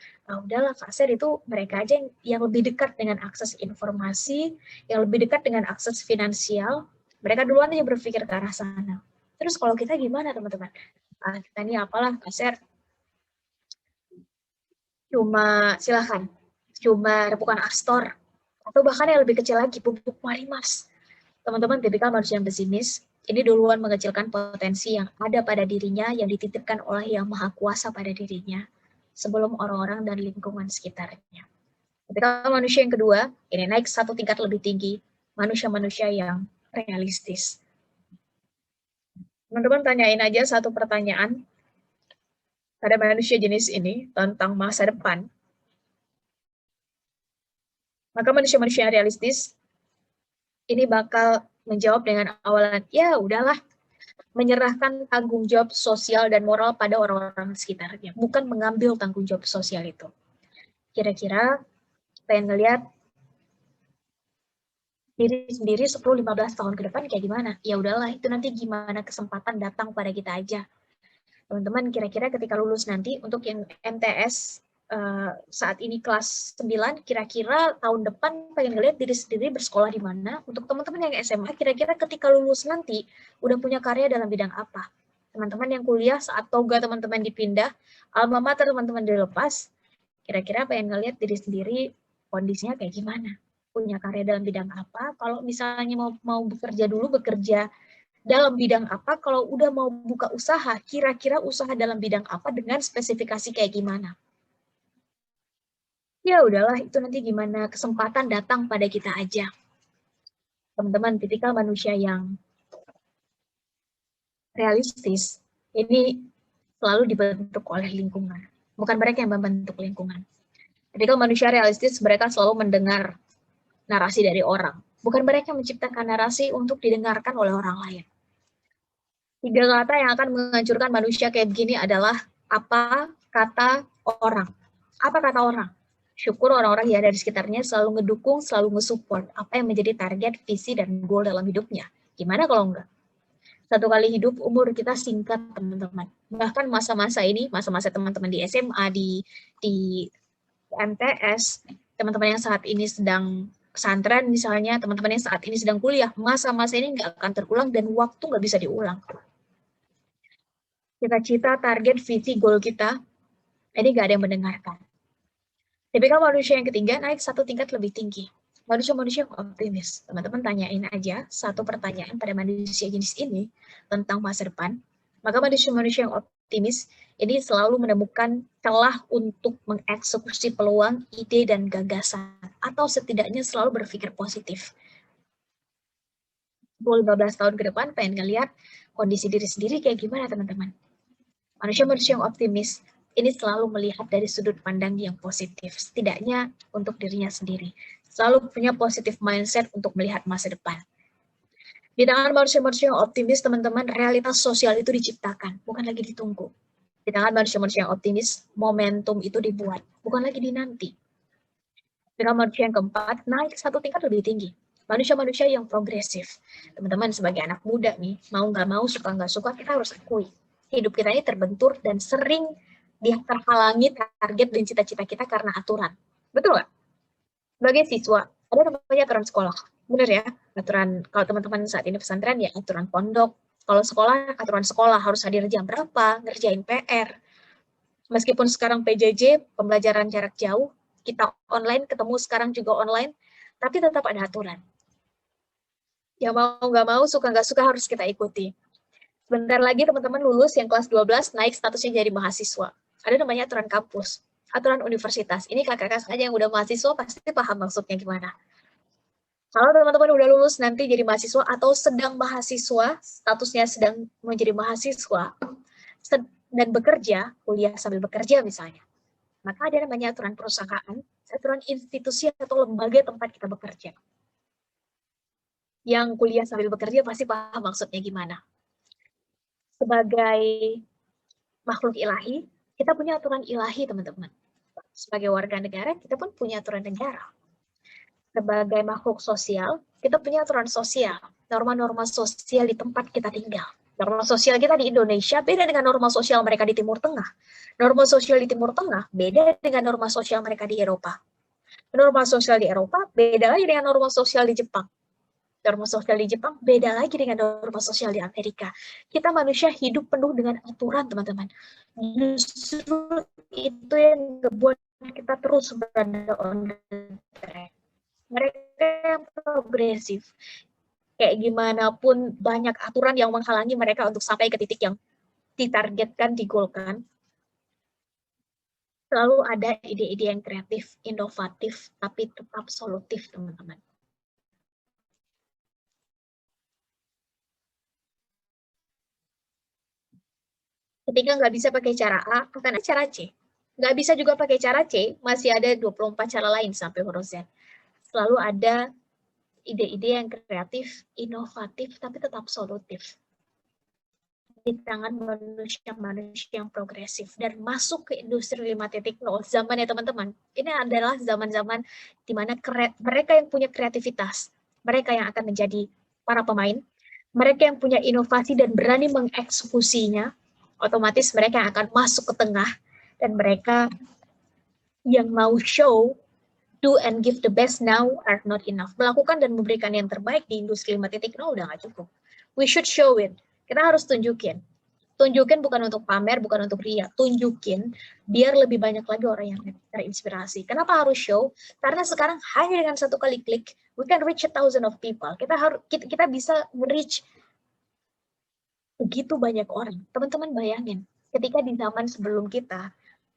udahlah Kak Ser, itu mereka aja yang lebih dekat dengan akses informasi, yang lebih dekat dengan akses finansial, mereka duluan aja berpikir ke arah sana. Terus kalau kita gimana teman-teman? Kita ini apalah Kak Ser, cuma rebukan Astor, atau bahkan yang lebih kecil lagi, pupuk Marimas. Teman-teman, tipikal manusia yang pesimis, ini duluan mengecilkan potensi yang ada pada dirinya, yang dititipkan oleh Yang Maha Kuasa pada dirinya, sebelum orang-orang dan lingkungan sekitarnya. Tipikal manusia yang kedua, ini naik 1 tingkat lebih tinggi, manusia-manusia yang realistis. Teman-teman, tanyain aja 1 pertanyaan pada manusia jenis ini tentang masa depan. Maka manusia-manusia yang realistis ini bakal menjawab dengan awalan, ya udahlah, menyerahkan tanggung jawab sosial dan moral pada orang-orang sekitarnya, bukan mengambil tanggung jawab sosial itu. Kira-kira pengen ngelihat diri sendiri 10-15 tahun ke depan kayak gimana? Ya udahlah, itu nanti gimana kesempatan datang pada kita aja. Teman-teman, kira-kira ketika lulus nanti, untuk yang MTS, saat ini kelas 9, kira-kira tahun depan pengen ngeliat diri sendiri bersekolah di mana. Untuk teman-teman yang SMA, kira-kira ketika lulus nanti udah punya karya dalam bidang apa. Teman-teman yang kuliah, saat toga teman-teman dipindah, alma mater teman-teman dilepas, kira-kira pengen ngeliat diri sendiri kondisinya kayak gimana, punya karya dalam bidang apa. Kalau misalnya mau bekerja dulu, bekerja dalam bidang apa. Kalau udah mau buka usaha, kira-kira usaha dalam bidang apa dengan spesifikasi kayak gimana. Ya udahlah, itu nanti gimana kesempatan datang pada kita aja. Teman-teman, tipikal manusia yang realistis ini selalu dibentuk oleh lingkungan. Bukan mereka yang membentuk lingkungan. Tipikal manusia realistis, mereka selalu mendengar narasi dari orang. Bukan mereka menciptakan narasi untuk didengarkan oleh orang lain. 3 kata yang akan menghancurkan manusia kayak begini adalah apa kata orang. Apa kata orang? Syukur orang-orang yang ada di sekitarnya selalu ngedukung, selalu nge-support apa yang menjadi target, visi, dan goal dalam hidupnya. Gimana kalau enggak? Satu kali hidup, umur kita singkat, teman-teman. Bahkan masa-masa ini, masa-masa teman-teman di SMA, di MTS, teman-teman yang saat ini sedang pesantren misalnya, teman-teman yang saat ini sedang kuliah, masa-masa ini nggak akan terulang dan waktu nggak bisa diulang. Cita-cita, target, visi, goal kita, ini nggak ada yang mendengarkan. Tipikal manusia yang ketiga naik satu tingkat lebih tinggi. Manusia-manusia yang optimis. Teman-teman tanyain aja satu pertanyaan pada manusia jenis ini tentang masa depan. Maka manusia-manusia yang optimis ini selalu menemukan celah untuk mengeksekusi peluang, ide, dan gagasan. Atau setidaknya selalu berpikir positif. 10-15 tahun ke depan pengen ngeliat kondisi diri sendiri kayak gimana, teman-teman. Manusia-manusia yang optimis ini selalu melihat dari sudut pandang yang positif, setidaknya untuk dirinya sendiri. Selalu punya positive mindset untuk melihat masa depan. Di tangan manusia-manusia yang optimis, teman-teman, realitas sosial itu diciptakan, bukan lagi ditunggu. Di tangan manusia-manusia yang optimis, momentum itu dibuat, bukan lagi dinanti. Di tangan manusia yang keempat, naik satu tingkat lebih tinggi. Manusia-manusia yang progresif. Teman-teman, sebagai anak muda nih, mau nggak mau, suka nggak suka, kita harus akui. Hidup kita ini terbentur dan sering dia terhalangi target dan cita-cita kita karena aturan. Betul nggak? Sebagai siswa, ada namanya aturan sekolah. Benar ya? Aturan, kalau teman-teman saat ini pesantren, ya aturan pondok. Kalau sekolah, aturan sekolah harus hadir jam berapa, ngerjain PR. Meskipun sekarang PJJ, pembelajaran jarak jauh, kita online, ketemu sekarang juga online, tapi tetap ada aturan. Ya mau nggak mau, suka nggak suka harus kita ikuti. Sebentar lagi teman-teman lulus yang kelas 12, naik statusnya jadi mahasiswa. Ada namanya aturan kampus, aturan universitas. Ini kakak-kakak saja yang udah mahasiswa pasti paham maksudnya gimana. Kalau teman-teman udah lulus nanti jadi mahasiswa atau sedang mahasiswa, statusnya sedang menjadi mahasiswa, dan bekerja, kuliah sambil bekerja misalnya, maka ada namanya aturan perusahaan, aturan institusi atau lembaga tempat kita bekerja. Yang kuliah sambil bekerja pasti paham maksudnya gimana. Sebagai makhluk ilahi, kita punya aturan ilahi, teman-teman. Sebagai warga negara, kita pun punya aturan negara. Sebagai makhluk sosial, kita punya aturan sosial, norma-norma sosial di tempat kita tinggal. Norma sosial kita di Indonesia beda dengan norma sosial mereka di Timur Tengah. Norma sosial di Timur Tengah beda dengan norma sosial mereka di Eropa. Norma sosial di Eropa beda lagi dengan norma sosial di Jepang. Norma sosial di Jepang beda lagi dengan norma sosial di Amerika. Kita manusia hidup penuh dengan aturan, teman-teman. Justru itu yang membuat kita terus berada on track. Mereka yang progresif, kayak gimana pun banyak aturan yang menghalangi mereka untuk sampai ke titik yang ditargetkan, digolkan. Selalu ada ide-ide yang kreatif, inovatif, tapi tetap solutif, teman-teman. Ketika nggak bisa pakai cara A, akan ada cara C. Nggak bisa juga pakai cara C, masih ada 24 cara lain sampai huruf Z. Selalu ada ide-ide yang kreatif, inovatif, tapi tetap solutif. Di tangan manusia-manusia yang progresif. Dan masuk ke industri 5.0 zaman ya teman-teman. Ini adalah zaman-zaman di mana mereka yang punya kreativitas, mereka yang akan menjadi para pemain, mereka yang punya inovasi dan berani mengeksekusinya, otomatis mereka yang akan masuk ke tengah, dan mereka yang mau show, do and give the best now are not enough. Melakukan dan memberikan yang terbaik di industri 5.0 udah nggak cukup. We should show it. Kita harus tunjukin. Tunjukin bukan untuk pamer, bukan untuk ria. Tunjukin biar lebih banyak lagi orang yang terinspirasi. Kenapa harus show? Karena sekarang hanya dengan satu kali klik, we can reach 1,000 of people. Kita bisa reach begitu banyak orang. Teman-teman bayangin, ketika di zaman sebelum kita,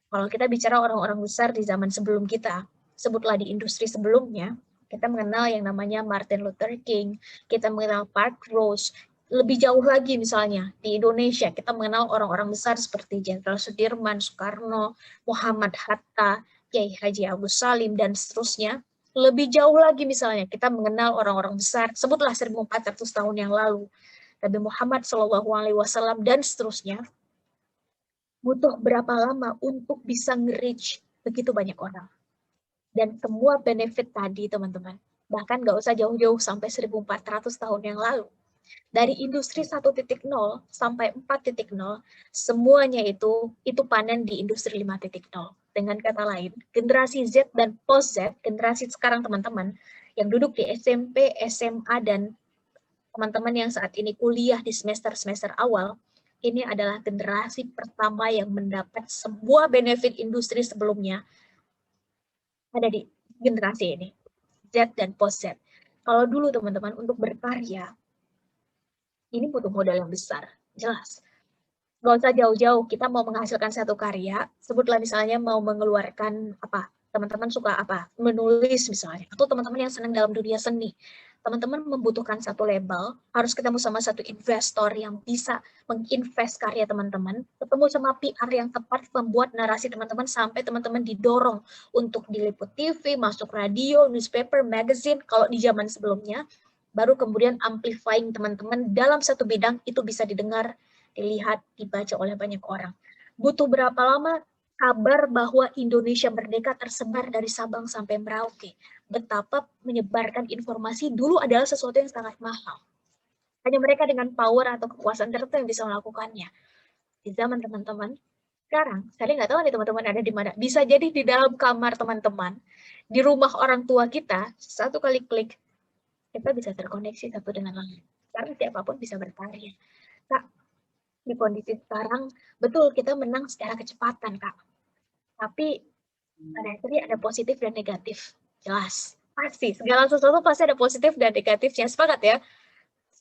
kalau kita bicara orang-orang besar di zaman sebelum kita, sebutlah di industri sebelumnya, kita mengenal yang namanya Martin Luther King, kita mengenal Park Rose, lebih jauh lagi misalnya di Indonesia, kita mengenal orang-orang besar seperti Jenderal Sudirman, Soekarno, Muhammad Hatta, Kiai Haji Agus Salim, dan seterusnya. Lebih jauh lagi misalnya, kita mengenal orang-orang besar, sebutlah 1400 tahun yang lalu, Nabi Muhammad SAW dan seterusnya, butuh berapa lama untuk bisa nge-reach begitu banyak orang. Dan semua benefit tadi, teman-teman, bahkan nggak usah jauh-jauh sampai 1400 tahun yang lalu. Dari industri 1.0 sampai 4.0, semuanya itu panen di industri 5.0. Dengan kata lain, generasi Z dan post Z, generasi sekarang teman-teman, yang duduk di SMP, SMA, dan teman-teman yang saat ini kuliah di semester-semester awal, ini adalah generasi pertama yang mendapat semua benefit industri sebelumnya ada di generasi ini, Z dan post Z. Kalau dulu teman-teman untuk berkarya, ini butuh modal yang besar, jelas. Nggak usah jauh-jauh, kita mau menghasilkan satu karya, sebutlah misalnya mau mengeluarkan apa, teman-teman suka apa, menulis misalnya, atau teman-teman yang senang dalam dunia seni, teman-teman membutuhkan satu label, harus ketemu sama satu investor yang bisa menginvest karya teman-teman, ketemu sama PR yang tepat membuat narasi teman-teman sampai teman-teman didorong untuk diliput TV, masuk radio, newspaper, magazine, kalau di zaman sebelumnya, baru kemudian amplifying teman-teman dalam satu bidang itu bisa didengar, dilihat, dibaca oleh banyak orang. Butuh berapa lama? Kabar bahwa Indonesia merdeka tersebar dari Sabang sampai Merauke. Betapa menyebarkan informasi dulu adalah sesuatu yang sangat mahal. Hanya mereka dengan power atau kekuasaan tertentu yang bisa melakukannya. Di zaman teman-teman, sekarang, saya nggak tahu nih teman-teman ada di mana. Bisa jadi di dalam kamar teman-teman, di rumah orang tua kita, satu kali klik, kita bisa terkoneksi satu dengan lain. Karena siapapun bisa berkarya. Kak, di kondisi sekarang, betul kita menang secara kecepatan, Kak. Tapi pada akhirnya ada positif dan negatif. Jelas. Pasti. Segala sesuatu pasti ada positif dan negatifnya. Sepakat ya?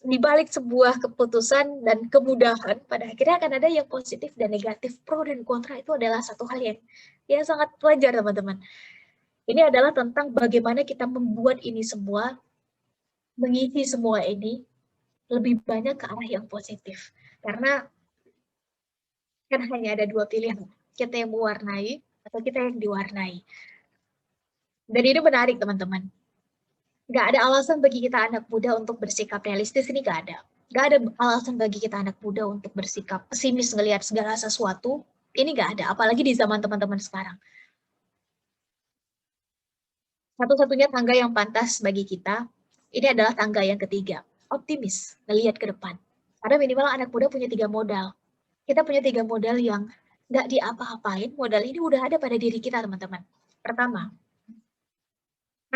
Di balik sebuah keputusan dan kemudahan, pada akhirnya akan ada yang positif dan negatif. Pro dan kontra itu adalah satu hal yang sangat wajar, teman-teman. Ini adalah tentang bagaimana kita membuat ini semua, mengisi semua ini, lebih banyak ke arah yang positif. Karena kan hanya ada dua pilihan, kita yang mewarnai atau kita yang diwarnai. Dan ini menarik teman-teman. Nggak ada alasan bagi kita anak muda untuk bersikap realistis, ini nggak ada. Nggak ada alasan bagi kita anak muda untuk bersikap pesimis ngelihat segala sesuatu, ini nggak ada, apalagi di zaman teman-teman sekarang. Satu-satunya tangga yang pantas bagi kita, ini adalah tangga yang ketiga, optimis, ngelihat ke depan. Karena minimal anak muda punya 3 modal. Kita punya 3 modal yang nggak diapa-apain, modal ini udah ada pada diri kita, teman-teman. Pertama,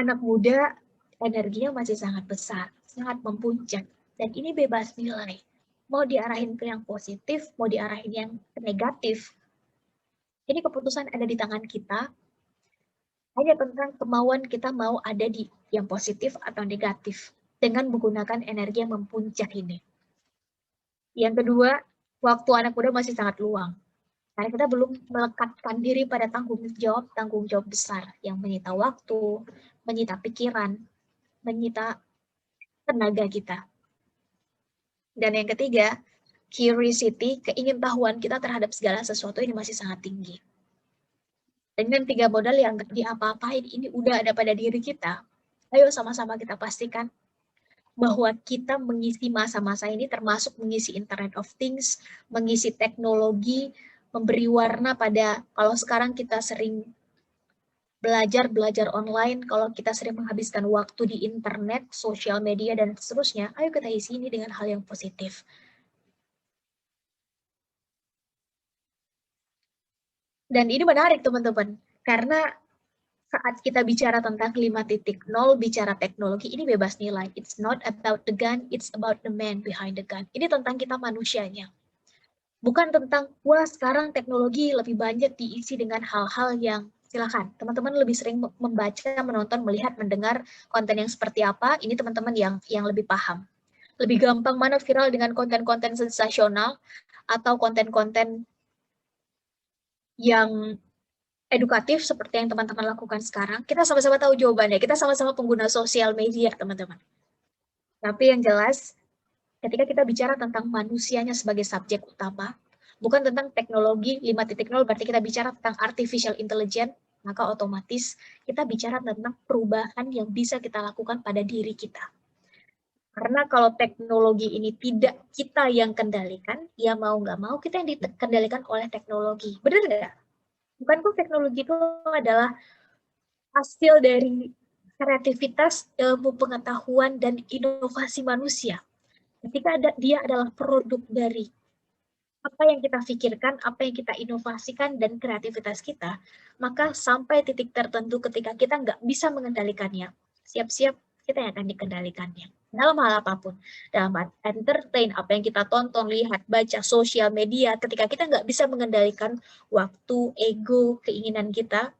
anak muda energinya masih sangat besar, sangat mempuncak, dan ini bebas nilai. Mau diarahin ke yang positif, mau diarahin yang negatif. Ini keputusan ada di tangan kita, hanya tentang kemauan kita mau ada di yang positif atau negatif, dengan menggunakan energi yang mempuncak ini. Yang kedua, waktu anak muda masih sangat luang. Karena kita belum melekatkan diri pada tanggung jawab besar yang menyita waktu, menyita pikiran, menyita tenaga kita. Dan yang ketiga, curiosity, keingintahuan kita terhadap segala sesuatu ini masih sangat tinggi. Dengan 3 modal yang nggak diapa-apain ini udah ada pada diri kita, ayo sama-sama kita pastikan bahwa kita mengisi masa-masa ini termasuk mengisi Internet of Things, mengisi teknologi, memberi warna pada, kalau sekarang kita sering belajar online, kalau kita sering menghabiskan waktu di internet, sosial media, dan seterusnya, ayo kita isi ini dengan hal yang positif. Dan ini menarik teman-teman, karena saat kita bicara tentang 5.0, bicara teknologi, ini bebas nilai. It's not about the gun, it's about the man behind the gun. Ini tentang kita manusianya. Bukan tentang, wah sekarang teknologi lebih banyak diisi dengan hal-hal yang, silakan. Teman-teman lebih sering membaca, menonton, melihat, mendengar konten yang seperti apa, ini teman-teman yang lebih paham. Lebih gampang mana viral dengan konten-konten sensasional, atau konten-konten yang edukatif seperti yang teman-teman lakukan sekarang, kita sama-sama tahu jawabannya. Kita sama-sama pengguna sosial media, teman-teman. Tapi yang jelas, ketika kita bicara tentang manusianya sebagai subjek utama, bukan tentang teknologi 5.0, berarti kita bicara tentang artificial intelligence, maka otomatis kita bicara tentang perubahan yang bisa kita lakukan pada diri kita. Karena kalau teknologi ini tidak kita yang kendalikan, ya mau nggak mau kita yang dikendalikan oleh teknologi. Benar nggak? Bukankah teknologi itu adalah hasil dari kreativitas, ilmu pengetahuan, dan inovasi manusia? Ketika dia adalah produk dari apa yang kita pikirkan, apa yang kita inovasikan, dan kreativitas kita, maka sampai titik tertentu ketika kita nggak bisa mengendalikannya, siap-siap kita yang akan dikendalikannya. Dalam hal apapun, dalam entertain, apa yang kita tonton, lihat, baca, sosial media, ketika kita nggak bisa mengendalikan waktu, ego, keinginan kita,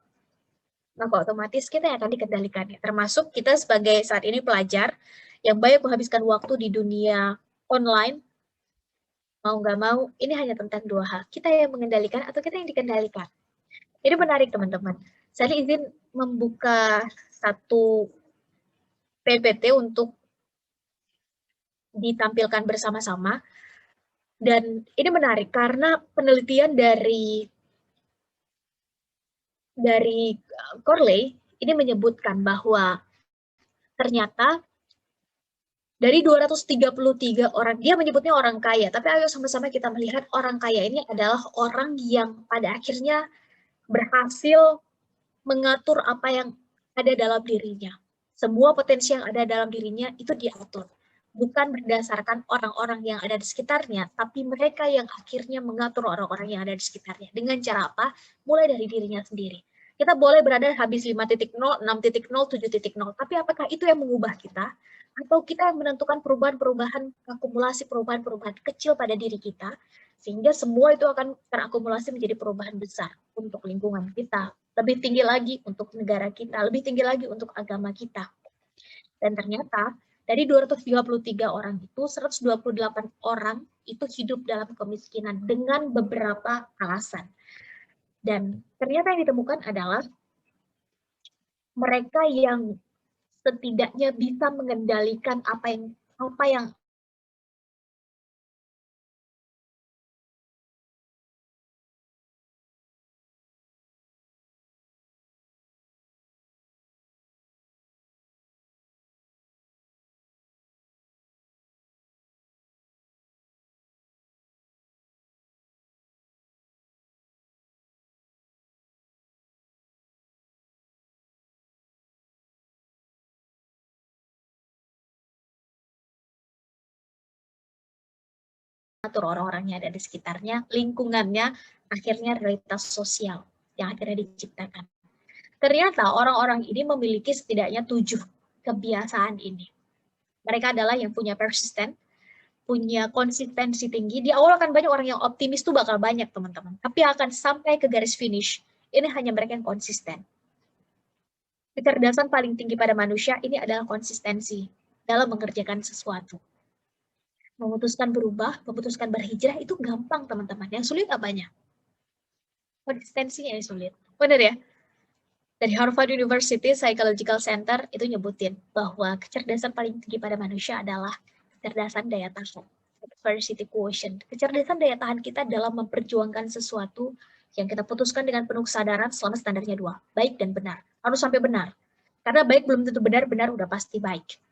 maka otomatis kita yang akan dikendalikannya. Termasuk kita sebagai saat ini pelajar yang banyak menghabiskan waktu di dunia online, mau nggak mau, ini hanya tentang dua hal. Kita yang mengendalikan atau kita yang dikendalikan. Ini menarik teman-teman. Saya izin membuka satu PPT untuk ditampilkan bersama-sama. Dan ini menarik karena penelitian dari Corley ini menyebutkan bahwa ternyata dari 233 orang, dia menyebutnya orang kaya, tapi ayo sama-sama kita melihat orang kaya ini adalah orang yang pada akhirnya berhasil mengatur apa yang ada dalam dirinya. Semua potensi yang ada dalam dirinya itu diatur. Bukan berdasarkan orang-orang yang ada di sekitarnya, tapi mereka yang akhirnya mengatur orang-orang yang ada di sekitarnya. Dengan cara apa? Mulai dari dirinya sendiri. Kita boleh berada habis 5.0, 6.0, 7.0, tapi apakah itu yang mengubah kita? Atau kita yang menentukan perubahan-perubahan, akumulasi perubahan-perubahan kecil pada diri kita, sehingga semua itu akan terakumulasi menjadi perubahan besar untuk lingkungan kita, lebih tinggi lagi untuk negara kita, lebih tinggi lagi untuk agama kita. Dan ternyata dari 233 orang itu, 128 orang itu hidup dalam kemiskinan dengan beberapa alasan. Dan ternyata yang ditemukan adalah mereka yang setidaknya bisa mengendalikan apa yang mengatur orang-orang yang ada di sekitarnya, lingkungannya, akhirnya realitas sosial yang akhirnya diciptakan. Ternyata orang-orang ini memiliki setidaknya 7 kebiasaan ini. Mereka adalah yang punya persisten, punya konsistensi tinggi. Di awal akan banyak orang yang optimis tuh bakal banyak teman-teman. Tapi akan sampai ke garis finish, ini hanya mereka yang konsisten. Kecerdasan paling tinggi pada manusia ini adalah konsistensi dalam mengerjakan sesuatu. Memutuskan berubah, memutuskan berhijrah itu gampang teman-teman. Yang sulit apanya? Konsistensinya yang sulit. Benar ya? Dari Harvard University Psychological Center itu nyebutin bahwa kecerdasan paling tinggi pada manusia adalah kecerdasan daya tahan, adversity quotient. Kecerdasan daya tahan kita dalam memperjuangkan sesuatu yang kita putuskan dengan penuh kesadaran selama standarnya 2, baik dan benar. Harus sampai benar. Karena baik belum tentu benar, benar udah pasti baik.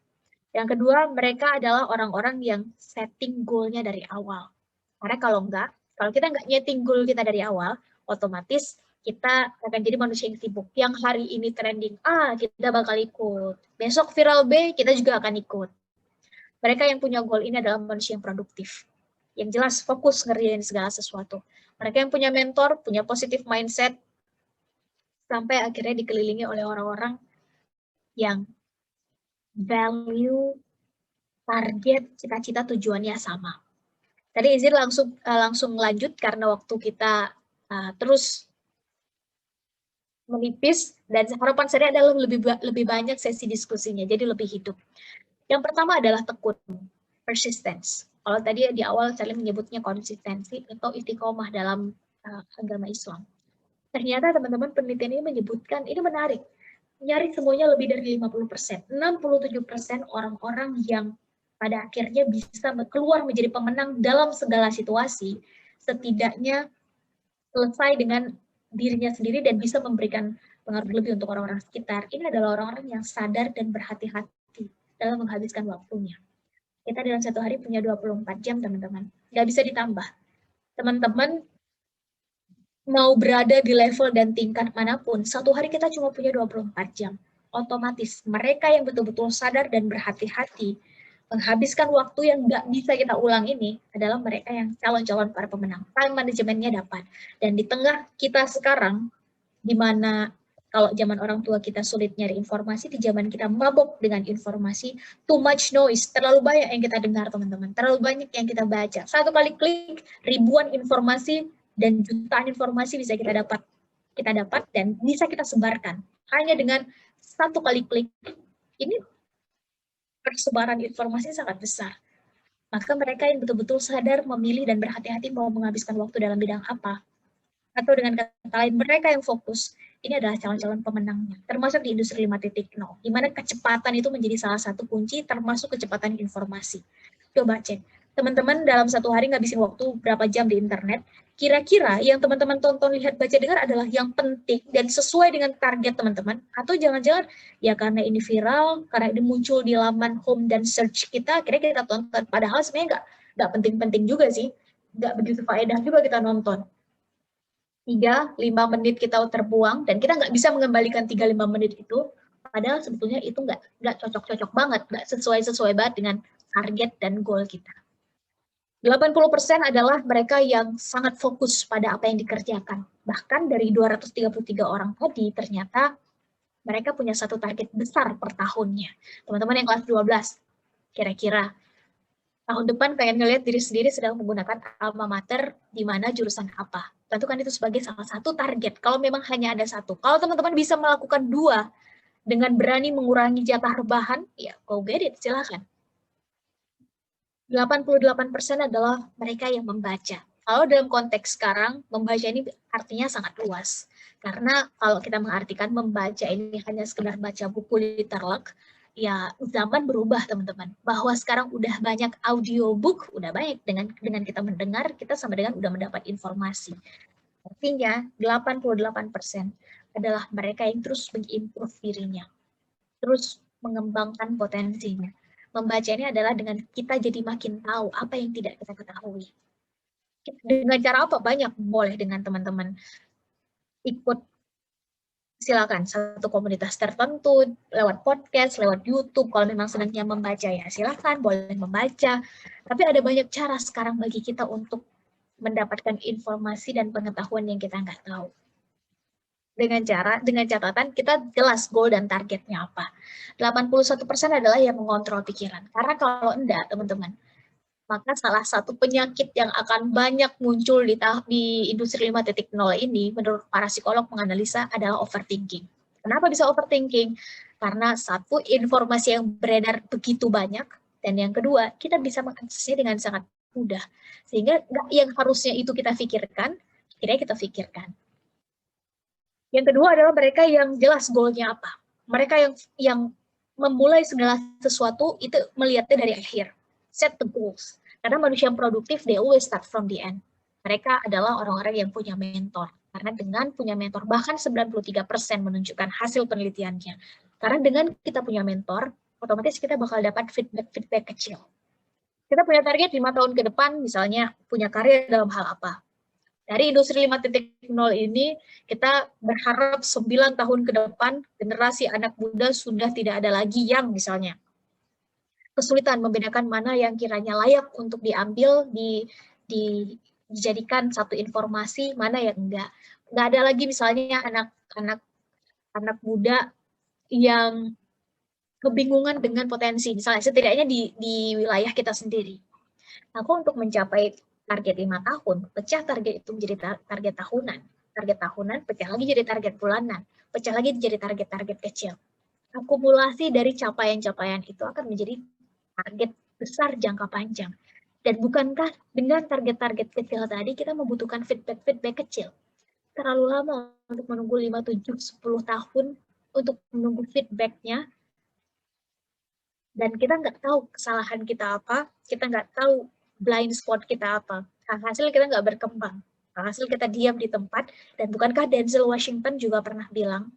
Yang kedua, mereka adalah orang-orang yang setting goal-nya dari awal. Karena kalau kita nggak nyeting goal kita dari awal, otomatis kita akan jadi manusia yang sibuk. Yang hari ini trending A, kita bakal ikut. Besok viral B, kita juga akan ikut. Mereka yang punya goal ini adalah manusia yang produktif. Yang jelas fokus ngerjain segala sesuatu. Mereka yang punya mentor, punya positive mindset, sampai akhirnya dikelilingi oleh orang-orang yang value, target, cita-cita, tujuannya sama. Tadi izin langsung lanjut karena waktu kita terus menipis dan harapan saya adalah lebih banyak sesi diskusinya, jadi lebih hidup. Yang pertama adalah tekun, persistence. Kalau tadi di awal saya menyebutnya konsistensi atau istiqomah dalam agama Islam. Ternyata teman-teman penelitian ini menyebutkan, ini menarik, nyaris semuanya lebih dari 50%. 67% orang-orang yang pada akhirnya bisa keluar menjadi pemenang dalam segala situasi, setidaknya selesai dengan dirinya sendiri dan bisa memberikan pengaruh lebih untuk orang-orang sekitar. Ini adalah orang-orang yang sadar dan berhati-hati dalam menghabiskan waktunya. Kita dalam satu hari punya 24 jam, teman-teman. Nggak bisa ditambah. Teman-teman mau berada di level dan tingkat manapun, satu hari kita cuma punya 24 jam. Otomatis mereka yang betul-betul sadar dan berhati-hati menghabiskan waktu yang nggak bisa kita ulang ini adalah mereka yang calon-calon para pemenang. Time manajemennya dapat. Dan di tengah kita sekarang, di mana kalau zaman orang tua kita sulit nyari informasi, di zaman kita mabok dengan informasi, too much noise, terlalu banyak yang kita dengar, teman-teman. Terlalu banyak yang kita baca. Satu kali klik, ribuan informasi dan jutaan informasi bisa kita dapat dan bisa kita sebarkan hanya dengan satu kali klik. Ini persebaran informasi sangat besar. Maka mereka yang betul-betul sadar memilih dan berhati-hati mau menghabiskan waktu dalam bidang apa, atau dengan kata lain mereka yang fokus, ini adalah calon-calon pemenangnya, termasuk di industri 5.0, di mana kecepatan itu menjadi salah satu kunci, termasuk kecepatan informasi. Coba cek, teman-teman dalam satu hari ngabisin waktu berapa jam di internet, kira-kira yang teman-teman tonton, lihat, baca, dengar adalah yang penting dan sesuai dengan target teman-teman, atau jangan-jangan ya karena ini viral, karena ini muncul di laman home dan search kita, akhirnya kita tonton, padahal sebenarnya nggak penting-penting juga sih, nggak begitu faedah juga kita nonton. 3-5 menit kita terbuang, dan kita nggak bisa mengembalikan 3-5 menit itu, padahal sebetulnya itu nggak cocok-cocok banget, nggak sesuai banget dengan target dan goal kita. 80% adalah mereka yang sangat fokus pada apa yang dikerjakan. Bahkan dari 233 orang tadi, ternyata mereka punya satu target besar per tahunnya. Teman-teman yang kelas 12, kira-kira tahun depan pengen ngelihat diri sendiri sedang menggunakan alma mater di mana jurusan apa. Tentukan itu sebagai salah satu target. Kalau memang hanya ada satu. Kalau teman-teman bisa melakukan 2 dengan berani mengurangi jatah rebahan, ya go get it, silakan. 88% adalah mereka yang membaca. Kalau dalam konteks sekarang, membaca ini artinya sangat luas. Karena kalau kita mengartikan membaca ini hanya sekedar baca buku literlek, ya zaman berubah, teman-teman. Bahwa sekarang udah banyak audiobook, udah banyak dengan kita mendengar, kita sama dengan udah mendapat informasi. Artinya 88% adalah mereka yang terus mengimprove dirinya, terus mengembangkan potensinya. Membaca ini adalah dengan kita jadi makin tahu apa yang tidak kita ketahui. Dengan cara apa? Banyak. Boleh dengan teman-teman ikut, silakan, satu komunitas tertentu, lewat podcast, lewat YouTube, kalau memang senangnya membaca ya silakan, boleh membaca. Tapi ada banyak cara sekarang bagi kita untuk mendapatkan informasi dan pengetahuan yang kita nggak tahu. Dengan catatan kita jelas goal dan targetnya apa. 81% adalah yang mengontrol pikiran. Karena kalau enggak, teman-teman, maka salah satu penyakit yang akan banyak muncul di industri 5.0 ini, menurut para psikolog menganalisa, adalah overthinking. Kenapa bisa overthinking? Karena satu, informasi yang beredar begitu banyak, dan yang kedua, kita bisa mengaksesnya dengan sangat mudah. Sehingga yang harusnya itu kita pikirkan, akhirnya kita pikirkan. Yang kedua adalah mereka yang jelas goalnya apa. Mereka yang memulai segala sesuatu itu melihatnya dari akhir. Set the goals. Karena manusia yang produktif, they always start from the end. Mereka adalah orang-orang yang punya mentor. Karena dengan punya mentor, bahkan 93% menunjukkan hasil penelitiannya. Karena dengan kita punya mentor, otomatis kita bakal dapat feedback kecil. Kita punya target 5 tahun ke depan, misalnya punya karir dalam hal apa. Dari industri 5.0 ini, kita berharap 9 tahun ke depan, generasi anak muda sudah tidak ada lagi yang misalnya kesulitan membedakan mana yang kiranya layak untuk diambil, dijadikan satu informasi, mana yang enggak. Enggak ada lagi misalnya anak muda yang kebingungan dengan potensi, misalnya setidaknya di wilayah kita sendiri. Aku untuk mencapai target 5 tahun, pecah target itu menjadi target tahunan. Target tahunan, pecah lagi jadi target bulanan. Pecah lagi jadi target-target kecil. Akumulasi dari capaian-capaian itu akan menjadi target besar jangka panjang. Dan bukankah dengan target-target kecil tadi kita membutuhkan feedback kecil? Terlalu lama untuk menunggu 5, 7, 10 tahun untuk menunggu feedback-nya. Dan kita nggak tahu kesalahan kita apa, kita nggak tahu blind spot kita apa. Hasil kita nggak berkembang. Hasil kita diam di tempat. Dan bukankah Denzel Washington juga pernah bilang,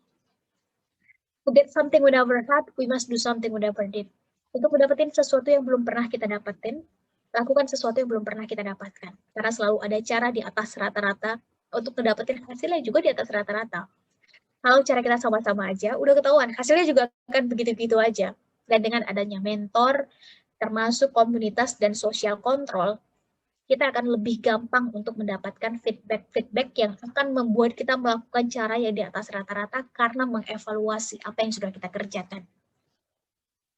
To get something we never had, we must do something we never did. Untuk mendapatkan sesuatu yang belum pernah kita dapatin, lakukan sesuatu yang belum pernah kita dapatkan. Karena selalu ada cara di atas rata-rata untuk mendapatkan hasilnya juga di atas rata-rata. Kalau cara kita sama-sama aja, udah ketahuan, hasilnya juga akan begitu-begitu aja. Dan dengan adanya mentor, termasuk komunitas dan social control, kita akan lebih gampang untuk mendapatkan feedback yang akan membuat kita melakukan cara yang di atas rata-rata karena mengevaluasi apa yang sudah kita kerjakan.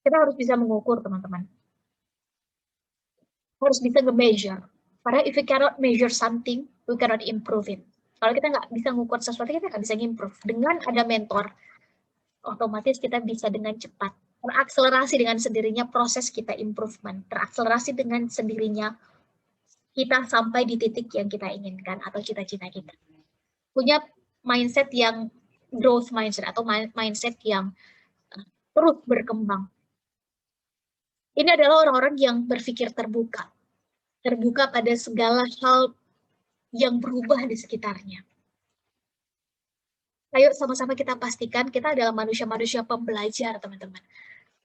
Kita harus bisa mengukur, teman-teman. Harus bisa nge-measure. Karena if we cannot measure something, we cannot improve it. Kalau kita nggak bisa mengukur sesuatu, kita nggak bisa improve. Dengan ada mentor, otomatis kita bisa dengan cepat terakselerasi dengan sendirinya proses kita improvement, terakselerasi dengan sendirinya kita sampai di titik yang kita inginkan atau cita-cita kita. Punya mindset yang growth mindset atau mindset yang terus berkembang. Ini adalah orang-orang yang berpikir terbuka. Terbuka pada segala hal yang berubah di sekitarnya. Ayo sama-sama kita pastikan kita adalah manusia-manusia pembelajar, teman-teman.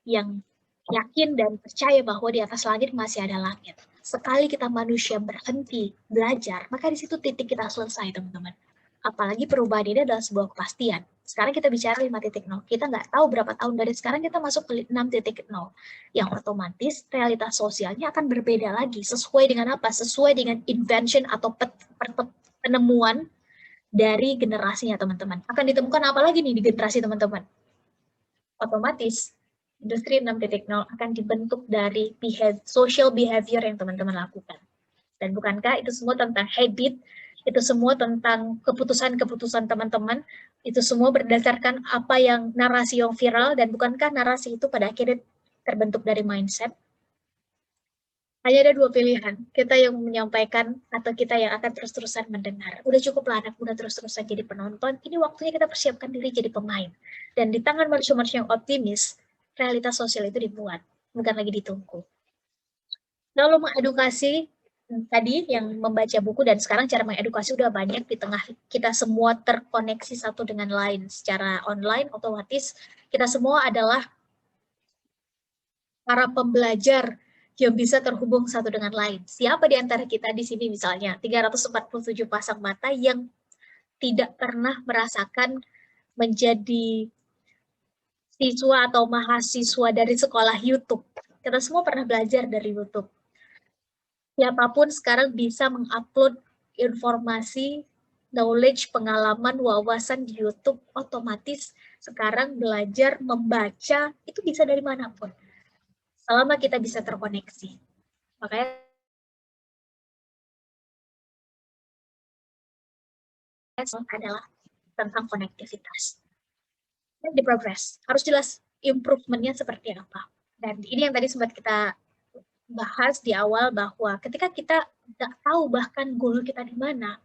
Yang yakin dan percaya bahwa di atas langit masih ada langit. Sekali kita manusia berhenti belajar, maka di situ titik kita selesai, teman-teman. Apalagi perubahan ini adalah sebuah kepastian. Sekarang kita bicara 5.0. Kita nggak tahu berapa tahun dari sekarang kita masuk ke 6.0. Yang otomatis realitas sosialnya akan berbeda lagi. Sesuai dengan apa? Sesuai dengan invention atau penemuan dari generasinya, teman-teman. Akan ditemukan apa lagi nih di generasi teman-teman? Otomatis industri 6.0 akan dibentuk dari social behavior yang teman-teman lakukan. Dan bukankah itu semua tentang habit, itu semua tentang keputusan-keputusan teman-teman, itu semua berdasarkan apa yang narasi yang viral, dan bukankah narasi itu pada akhirnya terbentuk dari mindset? Hanya ada dua pilihan, kita yang menyampaikan atau kita yang akan terus-terusan mendengar. Udah cukup lah anak muda terus-terusan jadi penonton, ini waktunya kita persiapkan diri jadi pemain. Dan di tangan manusia-manusia yang optimis, realitas sosial itu dibuat, bukan lagi ditunggu. Lalu mengedukasi, tadi yang membaca buku, dan sekarang cara mengedukasi udah banyak di tengah kita semua terkoneksi satu dengan lain. Secara online, otomatis kita semua adalah para pembelajar yang bisa terhubung satu dengan lain. Siapa di antara kita di sini misalnya, 347 pasang mata yang tidak pernah merasakan menjadi siswa atau mahasiswa dari sekolah YouTube. Kita semua pernah belajar dari YouTube. Siapapun sekarang bisa mengupload informasi, knowledge, pengalaman, wawasan di YouTube, otomatis sekarang belajar membaca itu bisa dari manapun. Selama kita bisa terkoneksi. Makanya adalah tentang konektivitas. Di progress, harus jelas improvementnya seperti apa. Dan ini yang tadi sempat kita bahas di awal, bahwa ketika kita tidak tahu bahkan goal kita di mana,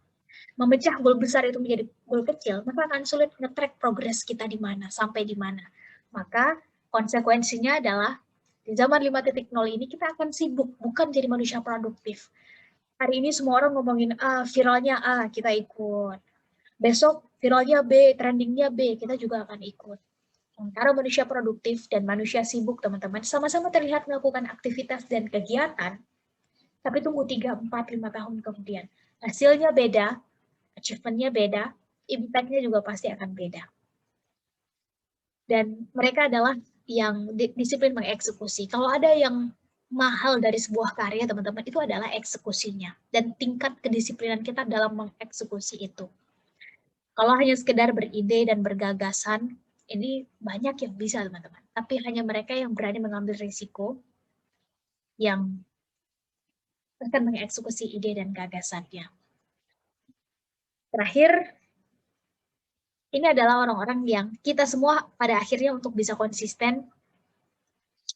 memecah goal besar itu menjadi goal kecil, maka akan sulit nge-track progress kita di mana, sampai di mana. Maka konsekuensinya adalah di zaman 5.0 ini kita akan sibuk, bukan jadi manusia produktif. Hari ini semua orang ngomongin A, viralnya A, kita ikut. Besok viralnya B, trendingnya B, kita juga akan ikut. Antara manusia produktif dan manusia sibuk, teman-teman, sama-sama terlihat melakukan aktivitas dan kegiatan, tapi tunggu 3, 4, 5 tahun kemudian. Hasilnya beda, achievement-nya beda, impact-nya juga pasti akan beda. Dan mereka adalah yang disiplin mengeksekusi. Kalau ada yang mahal dari sebuah karya, teman-teman, itu adalah eksekusinya. Dan tingkat kedisiplinan kita dalam mengeksekusi itu. Kalau hanya sekedar beride dan bergagasan, ini banyak yang bisa, teman-teman. Tapi hanya mereka yang berani mengambil risiko, yang akan mengeksekusi ide dan gagasannya. Terakhir, ini adalah orang-orang yang kita semua pada akhirnya untuk bisa konsisten,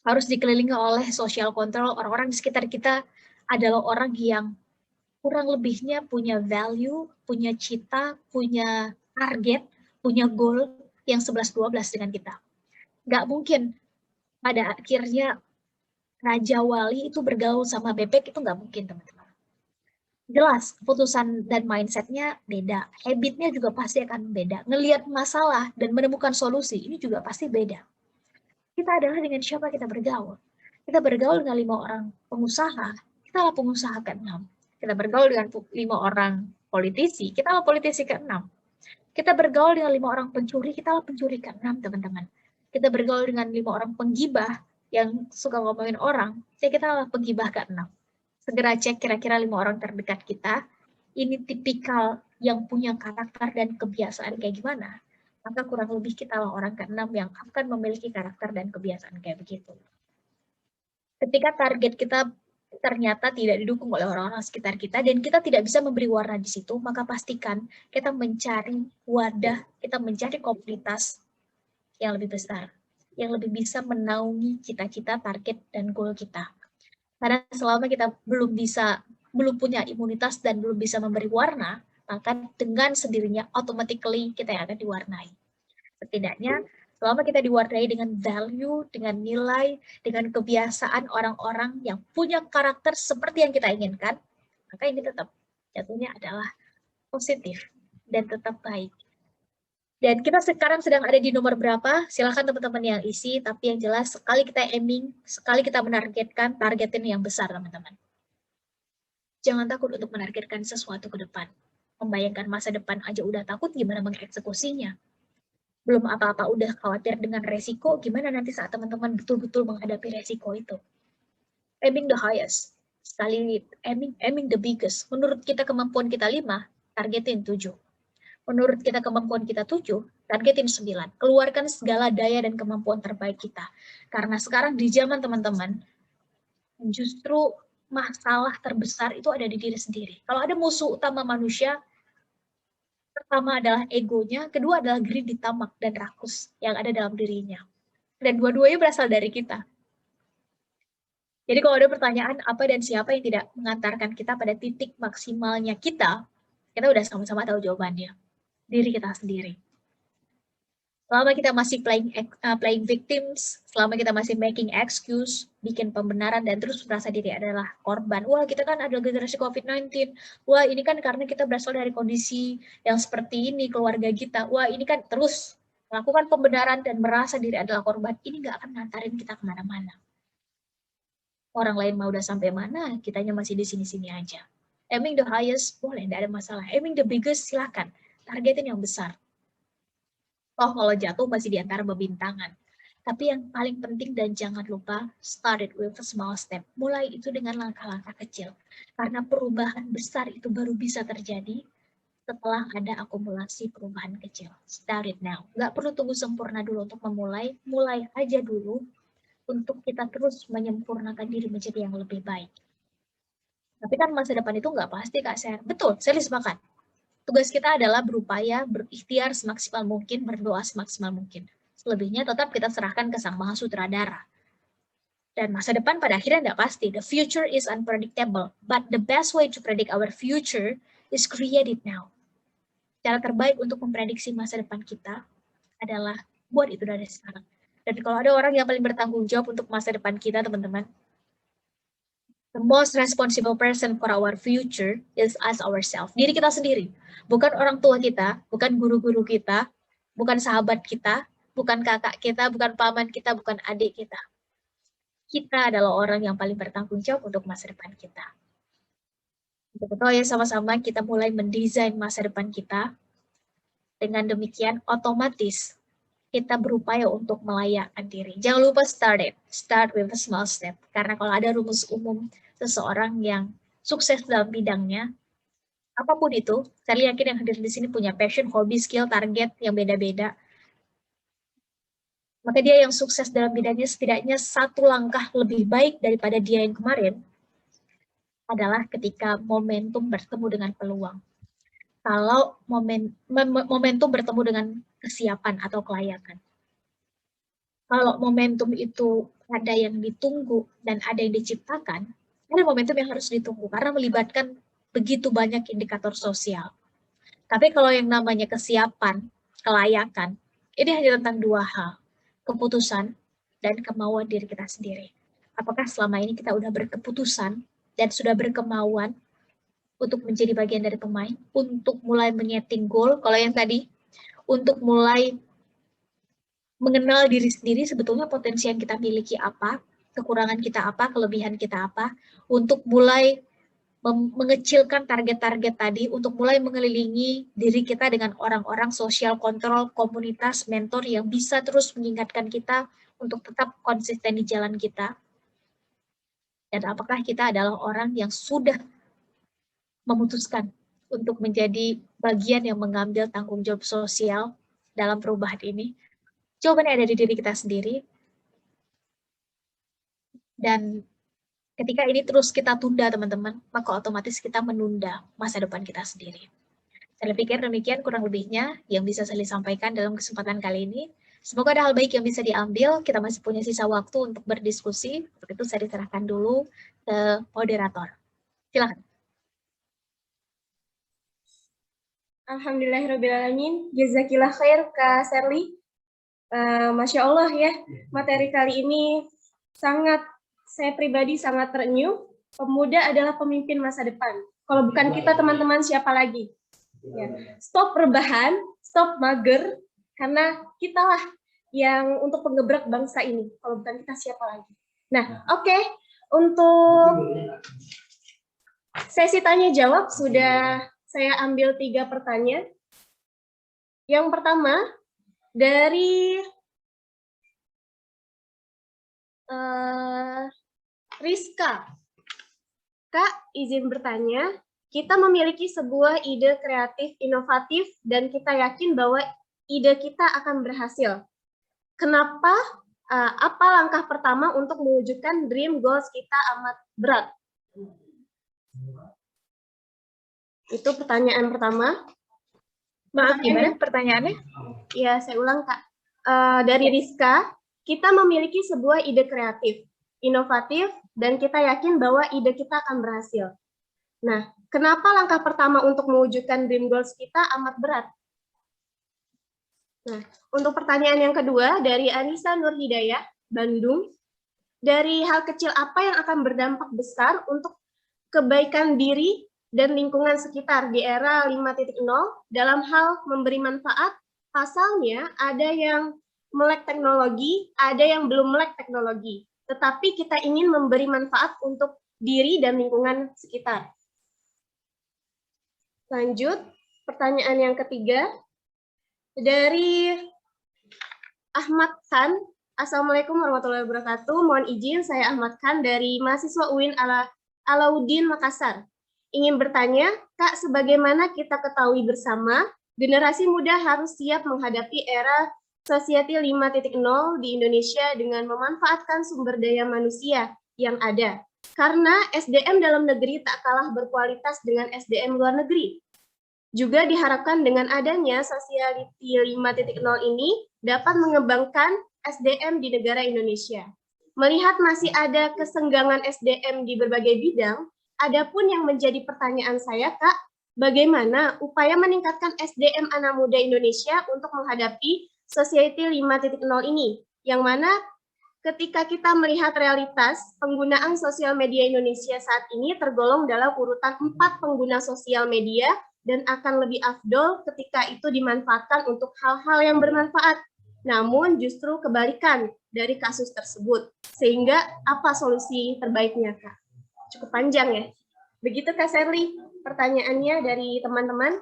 harus dikelilingi oleh social control. Orang-orang di sekitar kita adalah orang yang kurang lebihnya punya value, punya cita, punya target, punya goal yang 11-12 dengan kita. Nggak mungkin pada akhirnya Raja Wali itu bergaul sama bebek, itu nggak mungkin, teman-teman. jelas keputusan dan mindsetnya beda, habitnya juga pasti akan beda, ngelihat masalah dan menemukan solusi ini juga pasti beda. Kita adalah dengan siapa kita bergaul. Kita bergaul dengan 5 orang pengusaha, kita adalah pengusaha ke-6. Kita bergaul dengan 5 orang politisi, kita adalah politisi ke-6. Kita bergaul dengan 5 orang pencuri, kita adalah pencuri ke-6, teman-teman. Kita bergaul dengan 5 orang penggibah yang suka ngomongin orang, ya kita adalah penggibah ke-6. Segera cek kira-kira 5 orang terdekat kita, ini tipikal yang punya karakter dan kebiasaan kayak gimana, maka kurang lebih kita lah orang ke-6 yang akan memiliki karakter dan kebiasaan kayak begitu. Ketika target kita ternyata tidak didukung oleh orang-orang sekitar kita dan kita tidak bisa memberi warna di situ, maka pastikan kita mencari wadah, kita mencari komunitas yang lebih besar, yang lebih bisa menaungi cita-cita, target, dan goal kita. Karena selama kita belum punya imunitas dan belum bisa memberi warna, maka dengan sendirinya automatically kita yang akan diwarnai. Setidaknya selama kita diwarnai dengan value, dengan nilai, dengan kebiasaan orang-orang yang punya karakter seperti yang kita inginkan, maka ini tetap jatuhnya adalah positif dan tetap baik. Dan kita sekarang sedang ada di nomor berapa? Silakan teman-teman yang isi, tapi yang jelas sekali kita aiming, sekali kita menargetkan, targetin yang besar, teman-teman. Jangan takut untuk menargetkan sesuatu ke depan. Membayangkan masa depan aja udah takut, gimana mengeksekusinya? Belum apa-apa udah khawatir dengan resiko, gimana nanti saat teman-teman betul-betul menghadapi resiko itu? Aiming the highest. Sekali aiming the biggest. Menurut kita kemampuan kita 5, targetin 7. Menurut kita kemampuan kita 7, targetin 9. Keluarkan segala daya dan kemampuan terbaik kita. Karena sekarang di zaman teman-teman, justru masalah terbesar itu ada di diri sendiri. Kalau ada musuh utama manusia, pertama adalah egonya, kedua adalah greedy, tamak, dan rakus yang ada dalam dirinya. Dan dua-duanya berasal dari kita. Jadi kalau ada pertanyaan apa dan siapa yang tidak mengantarkan kita pada titik maksimalnya kita udah sama-sama tahu jawabannya. Diri kita sendiri. Selama kita masih playing victims, selama kita masih making excuse, bikin pembenaran dan terus merasa diri adalah korban. Wah, kita kan adalah generasi COVID-19. Wah, ini kan karena kita berasal dari kondisi yang seperti ini, keluarga kita. Wah, ini kan terus melakukan pembenaran dan merasa diri adalah korban. Ini nggak akan ngantarin kita kemana-mana. Orang lain mau udah sampai mana, kitanya masih di sini-sini aja. Aiming the highest, boleh, nggak ada masalah. Aiming the biggest, silakan. Targetin yang besar. Oh, kalau jatuh masih di antara bebintangan. Tapi yang paling penting dan jangan lupa, start it with a small step. Mulai itu dengan langkah-langkah kecil. Karena perubahan besar itu baru bisa terjadi setelah ada akumulasi perubahan kecil. Start it now. Nggak perlu tunggu sempurna dulu untuk memulai. Mulai aja dulu untuk kita terus menyempurnakan diri menjadi yang lebih baik. Tapi kan masa depan itu nggak pasti, Kak Ser. Betul, saya sepakat. Tugas kita adalah berupaya, berikhtiar semaksimal mungkin, berdoa semaksimal mungkin. Selebihnya tetap kita serahkan ke Sang Maha Sutradara. Dan masa depan pada akhirnya tidak pasti. The future is unpredictable, but the best way to predict our future is create it now. Cara terbaik untuk memprediksi masa depan kita adalah buat itu dari sekarang. Dan kalau ada orang yang paling bertanggung jawab untuk masa depan kita, teman-teman, the most responsible person for our future is us ourselves. Diri kita sendiri. Bukan orang tua kita, bukan guru-guru kita, bukan sahabat kita, bukan kakak kita, bukan paman kita, bukan adik kita. Kita adalah orang yang paling bertanggung jawab untuk masa depan kita. Betul ya, sama-sama kita mulai mendesain masa depan kita. Dengan demikian, otomatis kita berupaya untuk melayakkan diri. Jangan lupa start it. Start with a small step. Karena kalau ada rumus umum seseorang yang sukses dalam bidangnya, apapun itu, saya yakin yang hadir di sini punya passion, hobi, skill, target yang beda-beda. Maka dia yang sukses dalam bidangnya setidaknya satu langkah lebih baik daripada dia yang kemarin adalah ketika momentum bertemu dengan peluang. Kalau momentum bertemu dengan kesiapan atau kelayakan. Kalau momentum itu ada yang ditunggu dan ada yang diciptakan, ada momentum yang harus ditunggu karena melibatkan begitu banyak indikator sosial. Tapi kalau yang namanya kesiapan, kelayakan, ini hanya tentang dua hal, keputusan dan kemauan diri kita sendiri. Apakah selama ini kita sudah berkeputusan dan sudah berkemauan untuk menjadi bagian dari pemain, untuk mulai menyeting goal. Kalau yang tadi, untuk mulai mengenal diri sendiri sebetulnya potensi yang kita miliki apa, kekurangan kita apa, kelebihan kita apa, untuk mulai mengecilkan target-target tadi, untuk mulai mengelilingi diri kita dengan orang-orang sosial kontrol, komunitas, mentor yang bisa terus mengingatkan kita untuk tetap konsisten di jalan kita. Dan apakah kita adalah orang yang sudah memutuskan untuk menjadi bagian yang mengambil tanggung jawab sosial dalam perubahan ini? Jawabannya ada di diri kita sendiri. Dan ketika ini terus kita tunda, teman-teman, maka otomatis kita menunda masa depan kita sendiri. Saya pikir demikian kurang lebihnya yang bisa saya sampaikan dalam kesempatan kali ini. Semoga ada hal baik yang bisa diambil. Kita masih punya sisa waktu untuk berdiskusi. Untuk itu saya diserahkan dulu ke moderator. Silakan. Alhamdulillahirrahmanirrahim. Jazakillah khair Kak Sherly. Masya Allah ya, materi kali ini saya pribadi sangat terenyuh. Pemuda adalah pemimpin masa depan. Kalau bukan kita, teman-teman, siapa lagi? Ya. Stop rebahan, stop mager, karena kitalah yang untuk penggebrak bangsa ini. Kalau bukan kita, siapa lagi? Nah, oke. Untuk sesi tanya jawab sudah saya ambil 3 pertanyaan. Yang pertama dari Rizka. Kak, izin bertanya, kita memiliki sebuah ide kreatif, inovatif, dan kita yakin bahwa ide kita akan berhasil. Kenapa? Apa langkah pertama untuk mewujudkan dream goals kita amat berat? Itu pertanyaan pertama. Maaf, gimana pertanyaannya? Ya, saya ulang, Kak. Dari Rizka, kita memiliki sebuah ide kreatif, inovatif, dan kita yakin bahwa ide kita akan berhasil. Nah, kenapa langkah pertama untuk mewujudkan dream goals kita amat berat? Nah, untuk pertanyaan yang kedua dari Anissa Nurhidayah, Bandung, dari hal kecil apa yang akan berdampak besar untuk kebaikan diri dan lingkungan sekitar di era 5.0 dalam hal memberi manfaat? Pasalnya ada yang melek teknologi, ada yang belum melek teknologi. Tetapi kita ingin memberi manfaat untuk diri dan lingkungan sekitar. Lanjut, pertanyaan yang ketiga. Dari Ahmad Khan. Assalamualaikum warahmatullahi wabarakatuh. Mohon izin, saya Ahmad Khan dari mahasiswa UIN Alauddin Makassar. Ingin bertanya, Kak, sebagaimana kita ketahui bersama, generasi muda harus siap menghadapi era Society 5.0 di Indonesia dengan memanfaatkan sumber daya manusia yang ada. Karena SDM dalam negeri tak kalah berkualitas dengan SDM luar negeri. Juga diharapkan dengan adanya Society 5.0 ini dapat mengembangkan SDM di negara Indonesia. Melihat masih ada kesenggangan SDM di berbagai bidang, adapun yang menjadi pertanyaan saya, Kak, bagaimana upaya meningkatkan SDM anak muda Indonesia untuk menghadapi Society 5.0 ini, yang mana ketika kita melihat realitas penggunaan sosial media Indonesia saat ini tergolong dalam urutan 4 pengguna sosial media dan akan lebih afdol ketika itu dimanfaatkan untuk hal-hal yang bermanfaat. Namun justru kebalikan dari kasus tersebut. Sehingga apa solusi terbaiknya, Kak? Cukup panjang ya. Begitu Kak Sherly pertanyaannya dari teman-teman.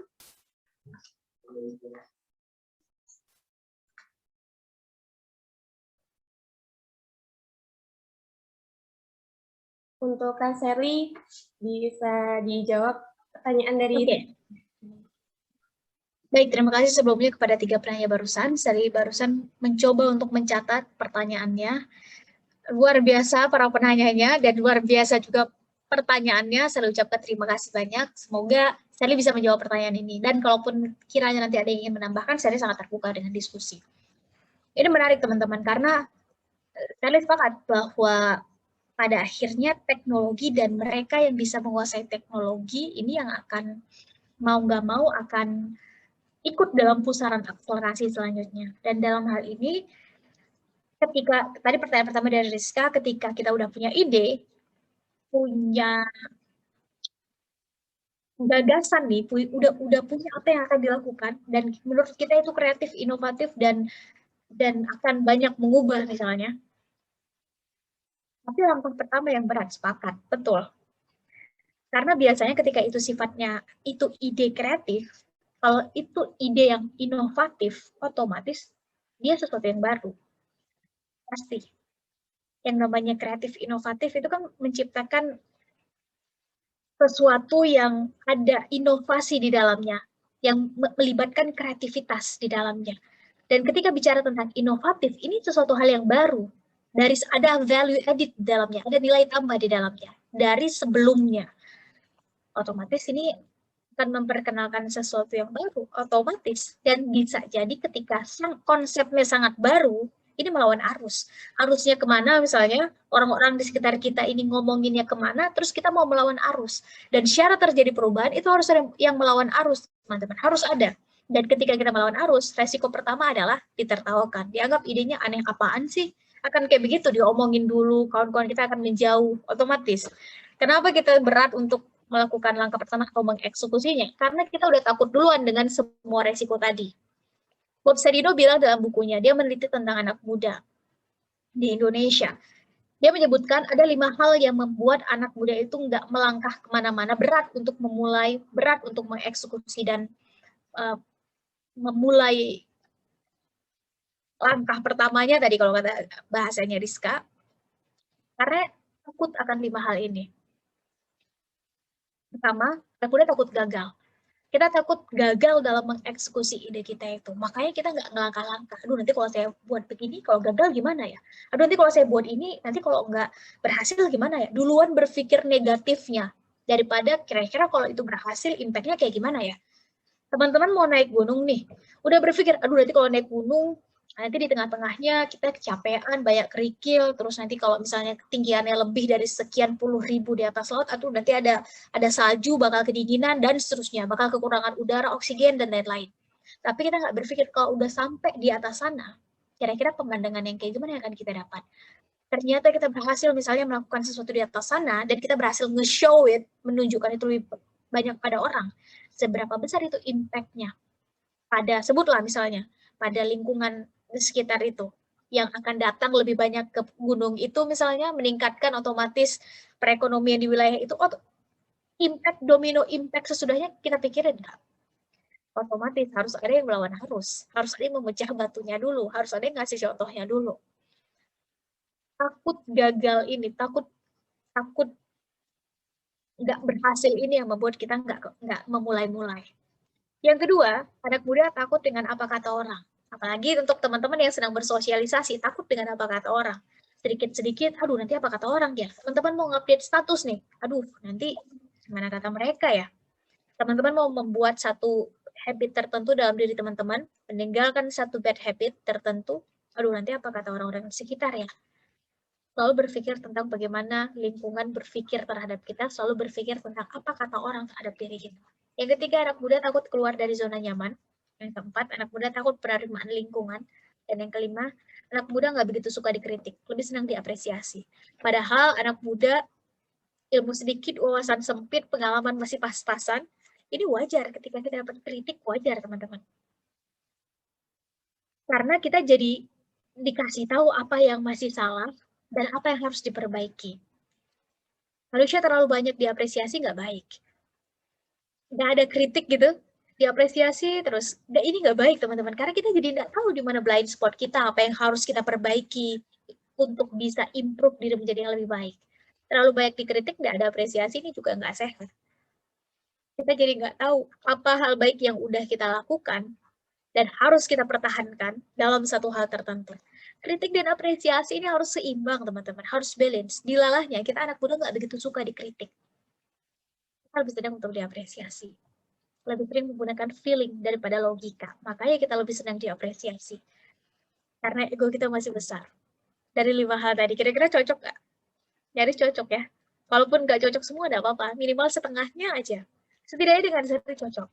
Untuk Kak Sherly bisa dijawab pertanyaan dari Baik, terima kasih sebelumnya kepada 3 penanya barusan. Sherly barusan mencoba untuk mencatat pertanyaannya. Luar biasa para penanyanya dan luar biasa juga pertanyaannya. Saya ucapkan terima kasih banyak. Semoga Sherly bisa menjawab pertanyaan ini. Dan kalaupun kiranya nanti ada yang ingin menambahkan, Sherly sangat terbuka dengan diskusi. Ini menarik teman-teman karena Sherly sepakat bahwa pada akhirnya teknologi dan mereka yang bisa menguasai teknologi ini yang akan mau nggak mau akan ikut dalam pusaran akselerasi selanjutnya. Dan dalam hal ini, ketika tadi pertanyaan pertama dari Rizka, ketika kita udah punya ide, punya gagasan nih, udah punya apa yang akan dilakukan, dan menurut kita itu kreatif, inovatif, dan akan banyak mengubah misalnya. Tapi langkah pertama yang berat, sepakat, betul. Karena biasanya ketika itu sifatnya itu ide kreatif, kalau itu ide yang inovatif, otomatis dia sesuatu yang baru. Pasti. Yang namanya kreatif inovatif itu kan menciptakan sesuatu yang ada inovasi di dalamnya, yang melibatkan kreativitas di dalamnya. Dan ketika bicara tentang inovatif, ini sesuatu hal yang baru. Ada value added di dalamnya, ada nilai tambah di dalamnya dari sebelumnya. Otomatis ini akan memperkenalkan sesuatu yang baru, otomatis. Dan bisa jadi ketika konsepnya sangat baru, ini melawan arus. Arusnya kemana misalnya, orang-orang di sekitar kita ini ngomonginnya kemana, terus kita mau melawan arus. Dan syarat terjadi perubahan, itu harus ada yang melawan arus, teman-teman. Harus ada. Dan ketika kita melawan arus, resiko pertama adalah ditertawakan. Dianggap idenya aneh apaan sih? Akan kayak begitu, diomongin dulu, kawan-kawan kita akan menjauh, otomatis. Kenapa kita berat untuk melakukan langkah pertama atau mengeksekusinya? Karena kita udah takut duluan dengan semua resiko tadi. Bob Sadino bilang dalam bukunya, dia meneliti tentang anak muda di Indonesia. Dia menyebutkan ada 5 hal yang membuat anak muda itu nggak melangkah kemana-mana, berat untuk memulai, berat untuk mengeksekusi, dan memulai langkah pertamanya tadi kalau kata bahasanya Rizka, karena takut akan 5 hal ini. Pertama, anak muda takut gagal. Kita takut gagal dalam mengeksekusi ide kita itu. Makanya kita nggak ngelangkah-langkah. Aduh, nanti kalau saya buat begini, kalau gagal gimana ya? Aduh, nanti kalau saya buat ini, nanti kalau nggak berhasil gimana ya? Duluan berpikir negatifnya. Daripada kira-kira kalau itu berhasil, impact-nya kayak gimana ya? Teman-teman mau naik gunung nih, udah berpikir, aduh nanti kalau naik gunung, nanti di tengah-tengahnya kita kecapean, banyak kerikil, terus nanti kalau misalnya ketinggiannya lebih dari sekian puluh ribu di atas laut, aduh nanti ada salju, bakal kedinginan, dan seterusnya, bakal kekurangan udara, oksigen, dan lain-lain. Tapi kita nggak berpikir kalau udah sampai di atas sana, kira-kira pemandangan yang kayak gimana yang akan kita dapat. Ternyata kita berhasil misalnya melakukan sesuatu di atas sana, dan kita berhasil nge-show it, menunjukkan itu lebih banyak pada orang. Seberapa besar itu impact-nya pada, sebutlah misalnya, pada lingkungan di sekitar itu, yang akan datang lebih banyak ke gunung itu misalnya, meningkatkan otomatis perekonomian di wilayah itu, impact, domino impact sesudahnya kita pikirin enggak? Otomatis harus ada yang melawan arus, harus ada yang memecah batunya dulu, harus ada yang ngasih contohnya dulu. Takut gagal ini, takut nggak berhasil ini yang membuat kita nggak memulai-mulai. Yang kedua, anak muda takut dengan apa kata orang. Apalagi untuk teman-teman yang sedang bersosialisasi, takut dengan apa kata orang. Sedikit-sedikit, aduh nanti apa kata orang ya. Teman-teman mau update status nih, aduh nanti gimana kata mereka ya. Teman-teman mau membuat satu habit tertentu dalam diri teman-teman, meninggalkan satu bad habit tertentu, aduh nanti apa kata orang-orang sekitar ya. Selalu berpikir tentang bagaimana lingkungan berpikir terhadap kita, selalu berpikir tentang apa kata orang terhadap diri kita. Yang ketiga, anak muda takut keluar dari zona nyaman. Yang keempat, anak muda takut penerimaan lingkungan. Dan yang kelima, anak muda nggak begitu suka dikritik, lebih senang diapresiasi. Padahal anak muda ilmu sedikit, wawasan sempit, pengalaman masih pas-pasan, ini wajar ketika kita dapat kritik, wajar teman-teman. Karena kita jadi dikasih tahu apa yang masih salah, dan apa yang harus diperbaiki. Manusia terlalu banyak diapresiasi nggak baik. Nggak ada kritik gitu, diapresiasi terus. Ini nggak baik teman-teman, karena kita jadi nggak tahu di mana blind spot kita, apa yang harus kita perbaiki untuk bisa improve diri menjadi yang lebih baik. Terlalu banyak dikritik, nggak ada apresiasi, ini juga nggak sehat. Kita jadi nggak tahu apa hal baik yang udah kita lakukan dan harus kita pertahankan dalam satu hal tertentu. Kritik dan apresiasi ini harus seimbang, teman-teman. Harus balance. Dilalahnya, kita anak muda nggak begitu suka dikritik. Kita lebih senang untuk diapresiasi. Lebih sering menggunakan feeling daripada logika. Makanya kita lebih senang diapresiasi. Karena ego kita masih besar. Dari 5 hal tadi, kira-kira cocok nggak? Nyaris cocok ya. Walaupun nggak cocok semua, nggak apa-apa. Minimal setengahnya aja. Setidaknya dengan satu cocok.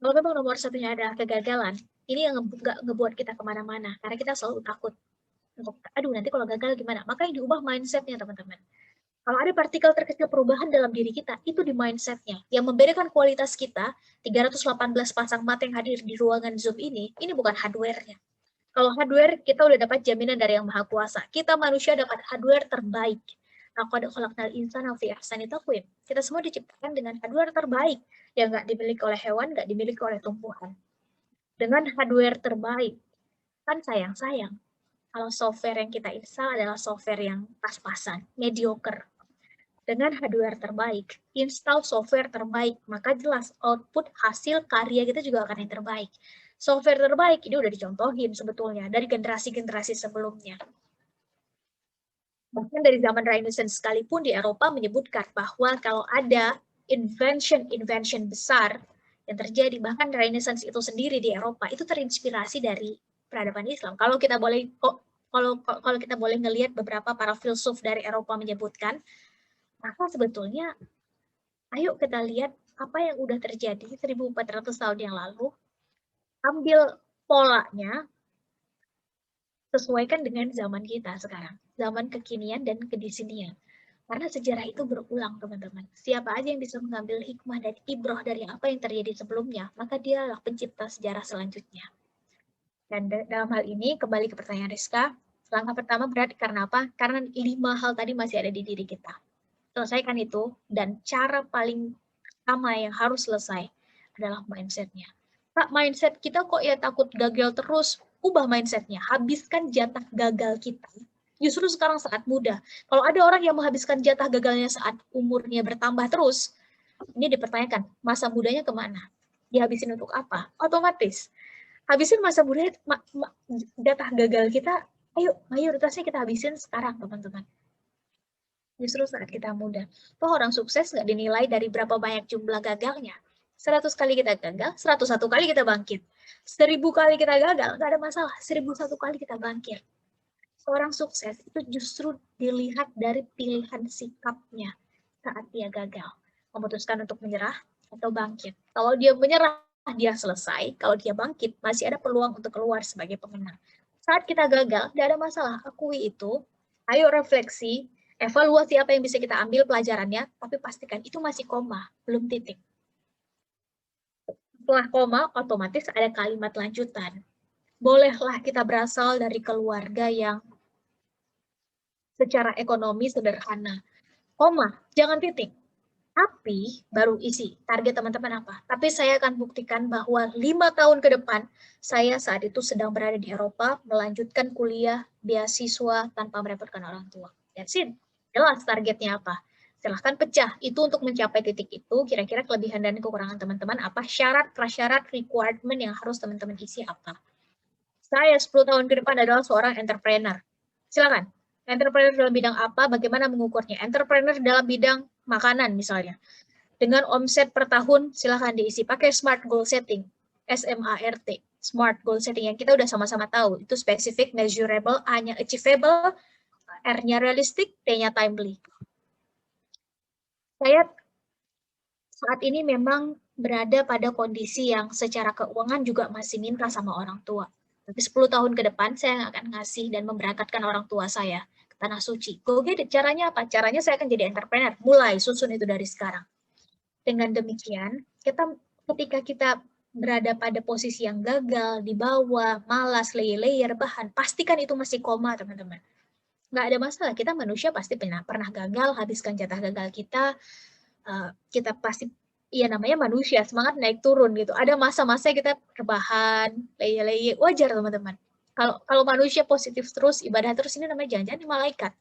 Kalau memang nomor satunya adalah kegagalan, ini yang nggak ngebuat kita kemana-mana, karena kita selalu takut untuk, aduh nanti kalau gagal gimana? Makanya diubah mindset-nya teman-teman. Kalau ada partikel terkecil perubahan dalam diri kita, itu di mindsetnya. Yang membedakan kualitas kita, 318 pasang mata yang hadir di ruangan Zoom ini bukan hardware-nya. Kalau hardware, kita udah dapat jaminan dari Yang Maha Kuasa. Kita manusia dapat hardware terbaik. Laqad khalaqnal insana fi ahsani taqwim. Kita semua diciptakan dengan hardware terbaik yang nggak dimiliki oleh hewan, nggak dimiliki oleh tumbuhan. Dengan hardware terbaik, kan sayang-sayang kalau software yang kita install adalah software yang pas-pasan, mediocre. Dengan hardware terbaik, install software terbaik, maka jelas output hasil karya kita juga akan yang terbaik. Software terbaik ini udah dicontohin sebetulnya dari generasi-generasi sebelumnya. Bahkan dari zaman Renaissance sekalipun di Eropa menyebutkan bahwa kalau ada invention besar yang terjadi, bahkan Renaissance itu sendiri di Eropa itu terinspirasi dari peradaban Islam. Kalau kita boleh ngelihat beberapa para filsuf dari Eropa menyebutkan, maka sebetulnya ayo kita lihat apa yang udah terjadi 1400 tahun yang lalu, ambil polanya, sesuaikan dengan zaman kita sekarang, zaman kekinian dan kedisinian. Karena sejarah itu berulang, teman-teman. Siapa aja yang bisa mengambil hikmah dan ibroh dari apa yang terjadi sebelumnya, maka dialah pencipta sejarah selanjutnya. Dan dalam hal ini, kembali ke pertanyaan Rizka, langkah pertama berarti karena apa? Karena 5 hal tadi masih ada di diri kita. Selesaikan itu, dan cara paling pertama yang harus selesai adalah mindset-nya. Pak, mindset kita kok ya takut gagal terus, ubah mindset-nya, habiskan jatah gagal kita. Justru sekarang saat muda. Kalau ada orang yang menghabiskan jatah gagalnya saat umurnya bertambah terus, ini dipertanyakan, masa mudanya kemana? Dihabisin untuk apa? Otomatis. Habisin masa muda, jatah gagal kita, ayo, mayoritasnya kita habisin sekarang, teman-teman. Justru saat kita muda. Toh orang sukses nggak dinilai dari berapa banyak jumlah gagalnya. 100 kali kita gagal, 101 kali kita bangkit. 1000 kali kita gagal, nggak ada masalah. 1001 kali kita bangkit. Seorang sukses itu justru dilihat dari pilihan sikapnya saat dia gagal. Memutuskan untuk menyerah atau bangkit. Kalau dia menyerah, dia selesai. Kalau dia bangkit, masih ada peluang untuk keluar sebagai pemenang. Saat kita gagal, tidak ada masalah. Akui itu. Ayo refleksi. Evaluasi apa yang bisa kita ambil pelajarannya, tapi pastikan itu masih koma, belum titik. Setelah koma, otomatis ada kalimat lanjutan. Bolehlah kita berasal dari keluarga yang secara ekonomi sederhana. Koma, jangan titik. Tapi, baru isi. Target teman-teman apa? Tapi saya akan buktikan bahwa 5 tahun ke depan, saya saat itu sedang berada di Eropa, melanjutkan kuliah, beasiswa, tanpa merepotkan orang tua. That's it. Jelas targetnya apa. Silahkan pecah. Itu untuk mencapai titik itu, kira-kira kelebihan dan kekurangan teman-teman apa, syarat, prasyarat, requirement yang harus teman-teman isi apa. Saya 10 tahun ke depan adalah seorang entrepreneur. Silakan. Entrepreneur dalam bidang apa, bagaimana mengukurnya. Entrepreneur dalam bidang makanan misalnya. Dengan omset per tahun, silakan diisi. Pakai SMART Goal Setting. SMART. Smart Goal Setting yang kita udah sama-sama tahu. Itu specific, measurable, A-nya achievable, R-nya realistic, T-nya timely. Saya saat ini memang berada pada kondisi yang secara keuangan juga masih minta sama orang tua. Tapi 10 tahun ke depan saya akan ngasih dan memberangkatkan orang tua saya ke Tanah Suci. Go get it. Caranya apa? Caranya saya akan jadi entrepreneur. Mulai susun itu dari sekarang. Dengan demikian, ketika kita berada pada posisi yang gagal, di bawah, malas, layer bahan, pastikan itu masih koma, teman-teman. Nggak ada masalah, kita manusia pasti pernah gagal, habiskan jatah gagal kita, kita pasti, ya namanya manusia, semangat naik turun gitu. Ada masa-masa kita rebahan, layer, wajar teman-teman. Kalau manusia positif terus, ibadah terus, ini namanya jangan-jangan malaikat.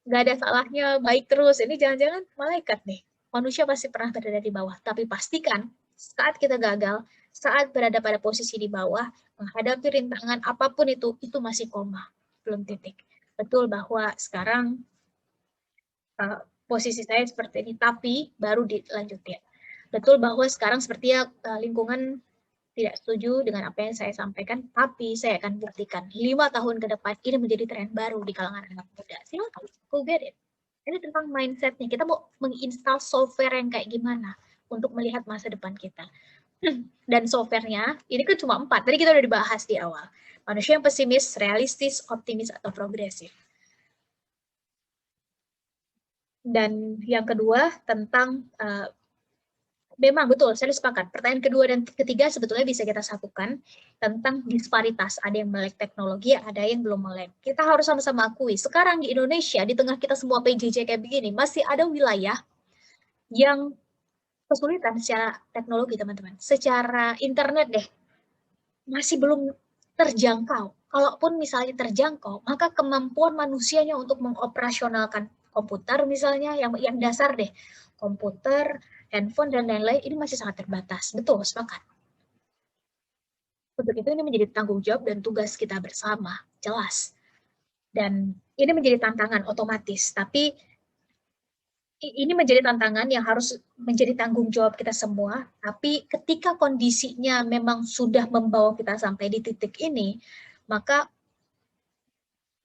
Nggak ada salahnya, baik terus, ini jangan-jangan malaikat nih. Manusia pasti pernah berada di bawah, tapi pastikan saat kita gagal, saat berada pada posisi di bawah, menghadapi rintangan apapun itu masih koma, belum titik. Betul bahwa sekarang posisi saya seperti ini, tapi baru dilanjutin. Betul bahwa sekarang sepertinya lingkungan tidak setuju dengan apa yang saya sampaikan, tapi saya akan buktikan 5 tahun ke depan ini menjadi tren baru di kalangan anak muda. Silakan, go get it. Ini tentang mindset-nya. Kita mau menginstal software yang kayak gimana untuk melihat masa depan kita. Dan software-nya, ini kan cuma 4. Tadi kita udah dibahas di awal. Manusia yang pesimis, realistis, optimis, atau progresif. Dan yang kedua tentang memang betul, saya sepakat. Pertanyaan kedua dan ketiga sebetulnya bisa kita satukan tentang disparitas. Ada yang melek teknologi, ada yang belum melek. Kita harus sama-sama akui, sekarang di Indonesia, di tengah kita semua PJJ kayak begini, masih ada wilayah yang kesulitan secara teknologi, teman-teman. Secara internet deh, masih belum terjangkau. Kalaupun misalnya terjangkau, maka kemampuan manusianya untuk mengoperasionalkan komputer misalnya, yang dasar deh, komputer, handphone, dan lain-lain, ini masih sangat terbatas. Betul, sepakat. Untuk itu ini menjadi tanggung jawab dan tugas kita bersama, jelas. Dan ini menjadi tantangan otomatis, tapi ini menjadi tantangan yang harus menjadi tanggung jawab kita semua, tapi ketika kondisinya memang sudah membawa kita sampai di titik ini, maka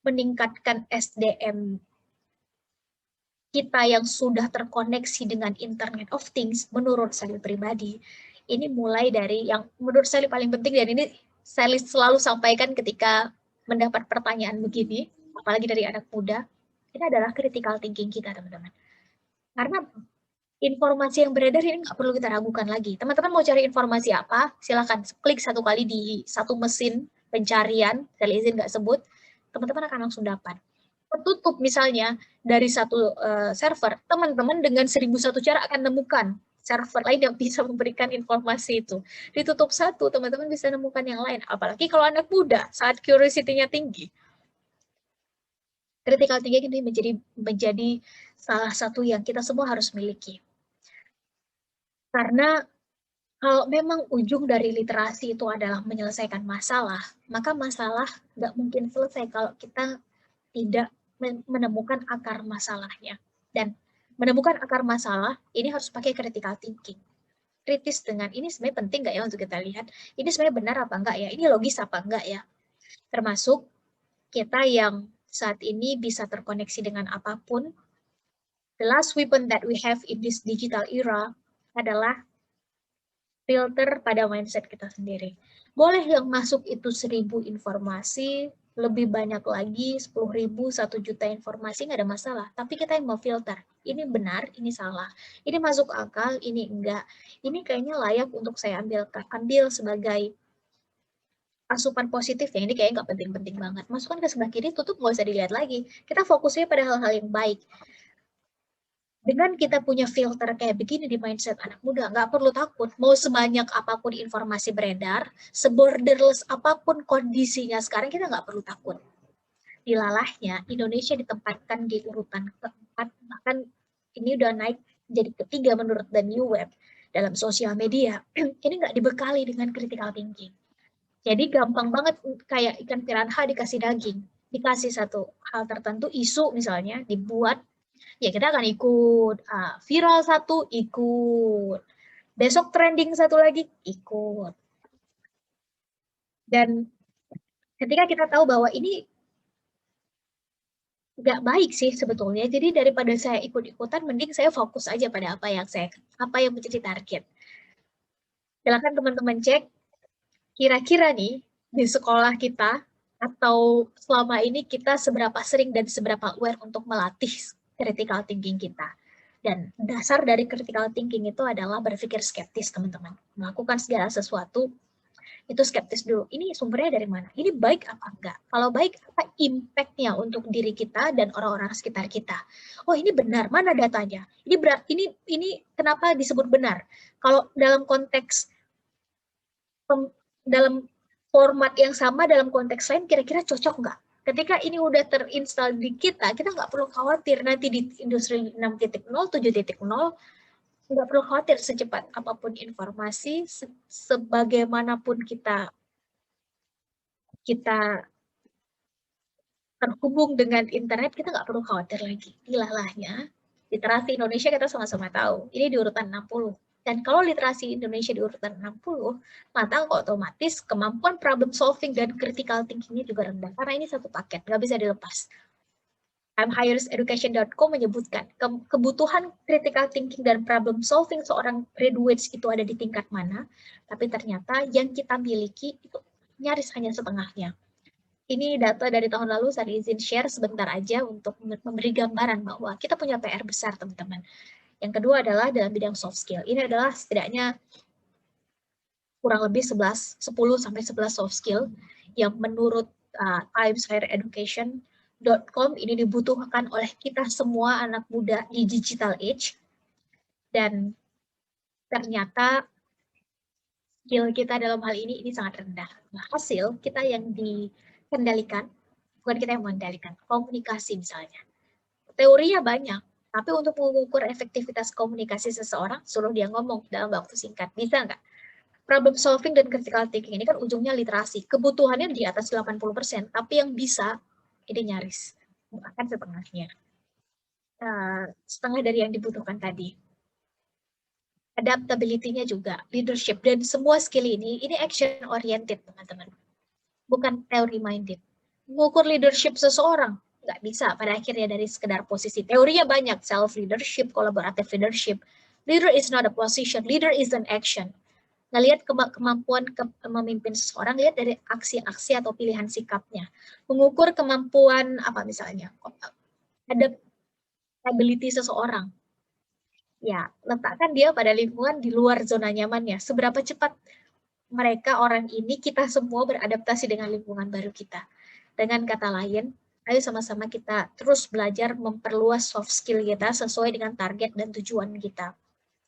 meningkatkan SDM kita yang sudah terkoneksi dengan Internet of Things, menurut saya pribadi, ini mulai dari yang menurut saya paling penting, dan ini saya selalu sampaikan ketika mendapat pertanyaan begini, apalagi dari anak muda, ini adalah critical thinking kita, teman-teman. Karena informasi yang beredar ini nggak perlu kita ragukan lagi. Teman-teman mau cari informasi apa, silakan klik satu kali di satu mesin pencarian, saya izin nggak sebut, teman-teman akan langsung dapat. Tertutup misalnya dari satu server, teman-teman dengan 1001 cara akan menemukan server lain yang bisa memberikan informasi itu. Ditutup satu, teman-teman bisa menemukan yang lain. Apalagi kalau anak muda, saat curiosity-nya tinggi. Critical thinking ini menjadi salah satu yang kita semua harus miliki. Karena kalau memang ujung dari literasi itu adalah menyelesaikan masalah, maka masalah nggak mungkin selesai kalau kita tidak menemukan akar masalahnya. Dan menemukan akar masalah, ini harus pakai critical thinking. Kritis dengan ini sebenarnya penting nggak ya untuk kita lihat, ini sebenarnya benar apa enggak ya, ini logis apa enggak ya. Termasuk kita yang saat ini bisa terkoneksi dengan apapun, the last weapon that we have in this digital era adalah filter pada mindset kita sendiri. Boleh yang masuk itu 1000 informasi, lebih banyak lagi 10.000, 1 juta informasi, nggak ada masalah. Tapi kita yang mau filter, ini benar, ini salah. Ini masuk akal, ini enggak. Ini kayaknya layak untuk saya ambil sebagai asupan positif ya, ini kayaknya nggak penting-penting banget. Masukkan ke sebelah kiri, tutup nggak usah dilihat lagi. Kita fokusnya pada hal-hal yang baik. Dengan kita punya filter kayak begini di mindset anak muda, nggak perlu takut. Mau sebanyak apapun informasi beredar, seborderless apapun kondisinya sekarang, kita nggak perlu takut. Dilalahnya, Indonesia ditempatkan di urutan keempat, bahkan ini udah naik jadi ketiga menurut The New Web dalam sosial media. Ini nggak dibekali dengan critical thinking. Jadi gampang banget kayak ikan piranha dikasih daging. Dikasih satu hal tertentu, isu misalnya, dibuat, ya kita akan ikut. Viral satu, ikut. Besok trending satu lagi, ikut. Dan ketika kita tahu bahwa ini nggak baik sih sebetulnya, jadi daripada saya ikut-ikutan, mending saya fokus aja pada apa yang menjadi target. Silakan teman-teman cek, kira-kira nih di sekolah kita atau selama ini kita seberapa sering dan seberapa aware untuk melatih critical thinking kita. Dan dasar dari critical thinking itu adalah berpikir skeptis, teman-teman. Melakukan segala sesuatu itu skeptis dulu. Ini sumbernya dari mana? Ini baik apa enggak? Kalau baik, apa impact-nya untuk diri kita dan orang-orang sekitar kita? Oh, ini benar. Mana datanya? Ini kenapa disebut benar? Kalau dalam konteks dalam format yang sama dalam konteks lain, kira-kira cocok nggak? Ketika ini udah terinstall di kita nggak perlu khawatir nanti di industri 6.0, 7.0, nggak perlu khawatir secepat apapun informasi, sebagaimanapun kita terhubung dengan internet, kita nggak perlu khawatir lagi. Dilalahnya, literasi Indonesia kita sama-sama tahu, ini di urutan 60. Dan kalau literasi Indonesia di urutan 60, maka otomatis kemampuan problem solving dan critical thinking-nya juga rendah. Karena ini satu paket, nggak bisa dilepas. I'mHigherEducation.com menyebutkan kebutuhan critical thinking dan problem solving seorang graduates itu ada di tingkat mana, tapi ternyata yang kita miliki itu nyaris hanya setengahnya. Ini data dari tahun lalu, saya izin share sebentar aja untuk memberi gambaran bahwa kita punya PR besar, teman-teman. Yang kedua adalah dalam bidang soft skill. Ini adalah setidaknya kurang lebih 10-11 soft skill yang menurut timeshighereducation.com ini dibutuhkan oleh kita semua anak muda di digital age. Dan ternyata skill kita dalam hal ini sangat rendah. Nah, hasil kita yang dikendalikan, bukan kita yang mengendalikan, komunikasi misalnya. Teorinya banyak, tapi untuk mengukur efektivitas komunikasi seseorang, suruh dia ngomong dalam waktu singkat. Bisa nggak? Problem solving dan critical thinking ini kan ujungnya literasi. Kebutuhannya di atas 80%, tapi yang bisa, ini nyaris. Bahkan setengahnya. Setengah dari yang dibutuhkan tadi. Adaptability-nya juga, leadership, dan semua skill ini action oriented, teman-teman. Bukan theory minded. Mengukur leadership seseorang, nggak bisa pada akhirnya dari sekedar posisi. Teorinya banyak, self leadership, collaborative leadership. Leader is not a position, leader is an action. Ngelihat kemampuan memimpin seseorang, lihat dari aksi-aksi atau pilihan sikapnya. Mengukur kemampuan apa misalnya, adaptability seseorang. Ya, letakkan dia pada lingkungan di luar zona nyamannya. Seberapa cepat mereka, orang ini, kita semua beradaptasi dengan lingkungan baru kita. Dengan kata lain, ayo sama-sama kita terus belajar memperluas soft skill kita sesuai dengan target dan tujuan kita.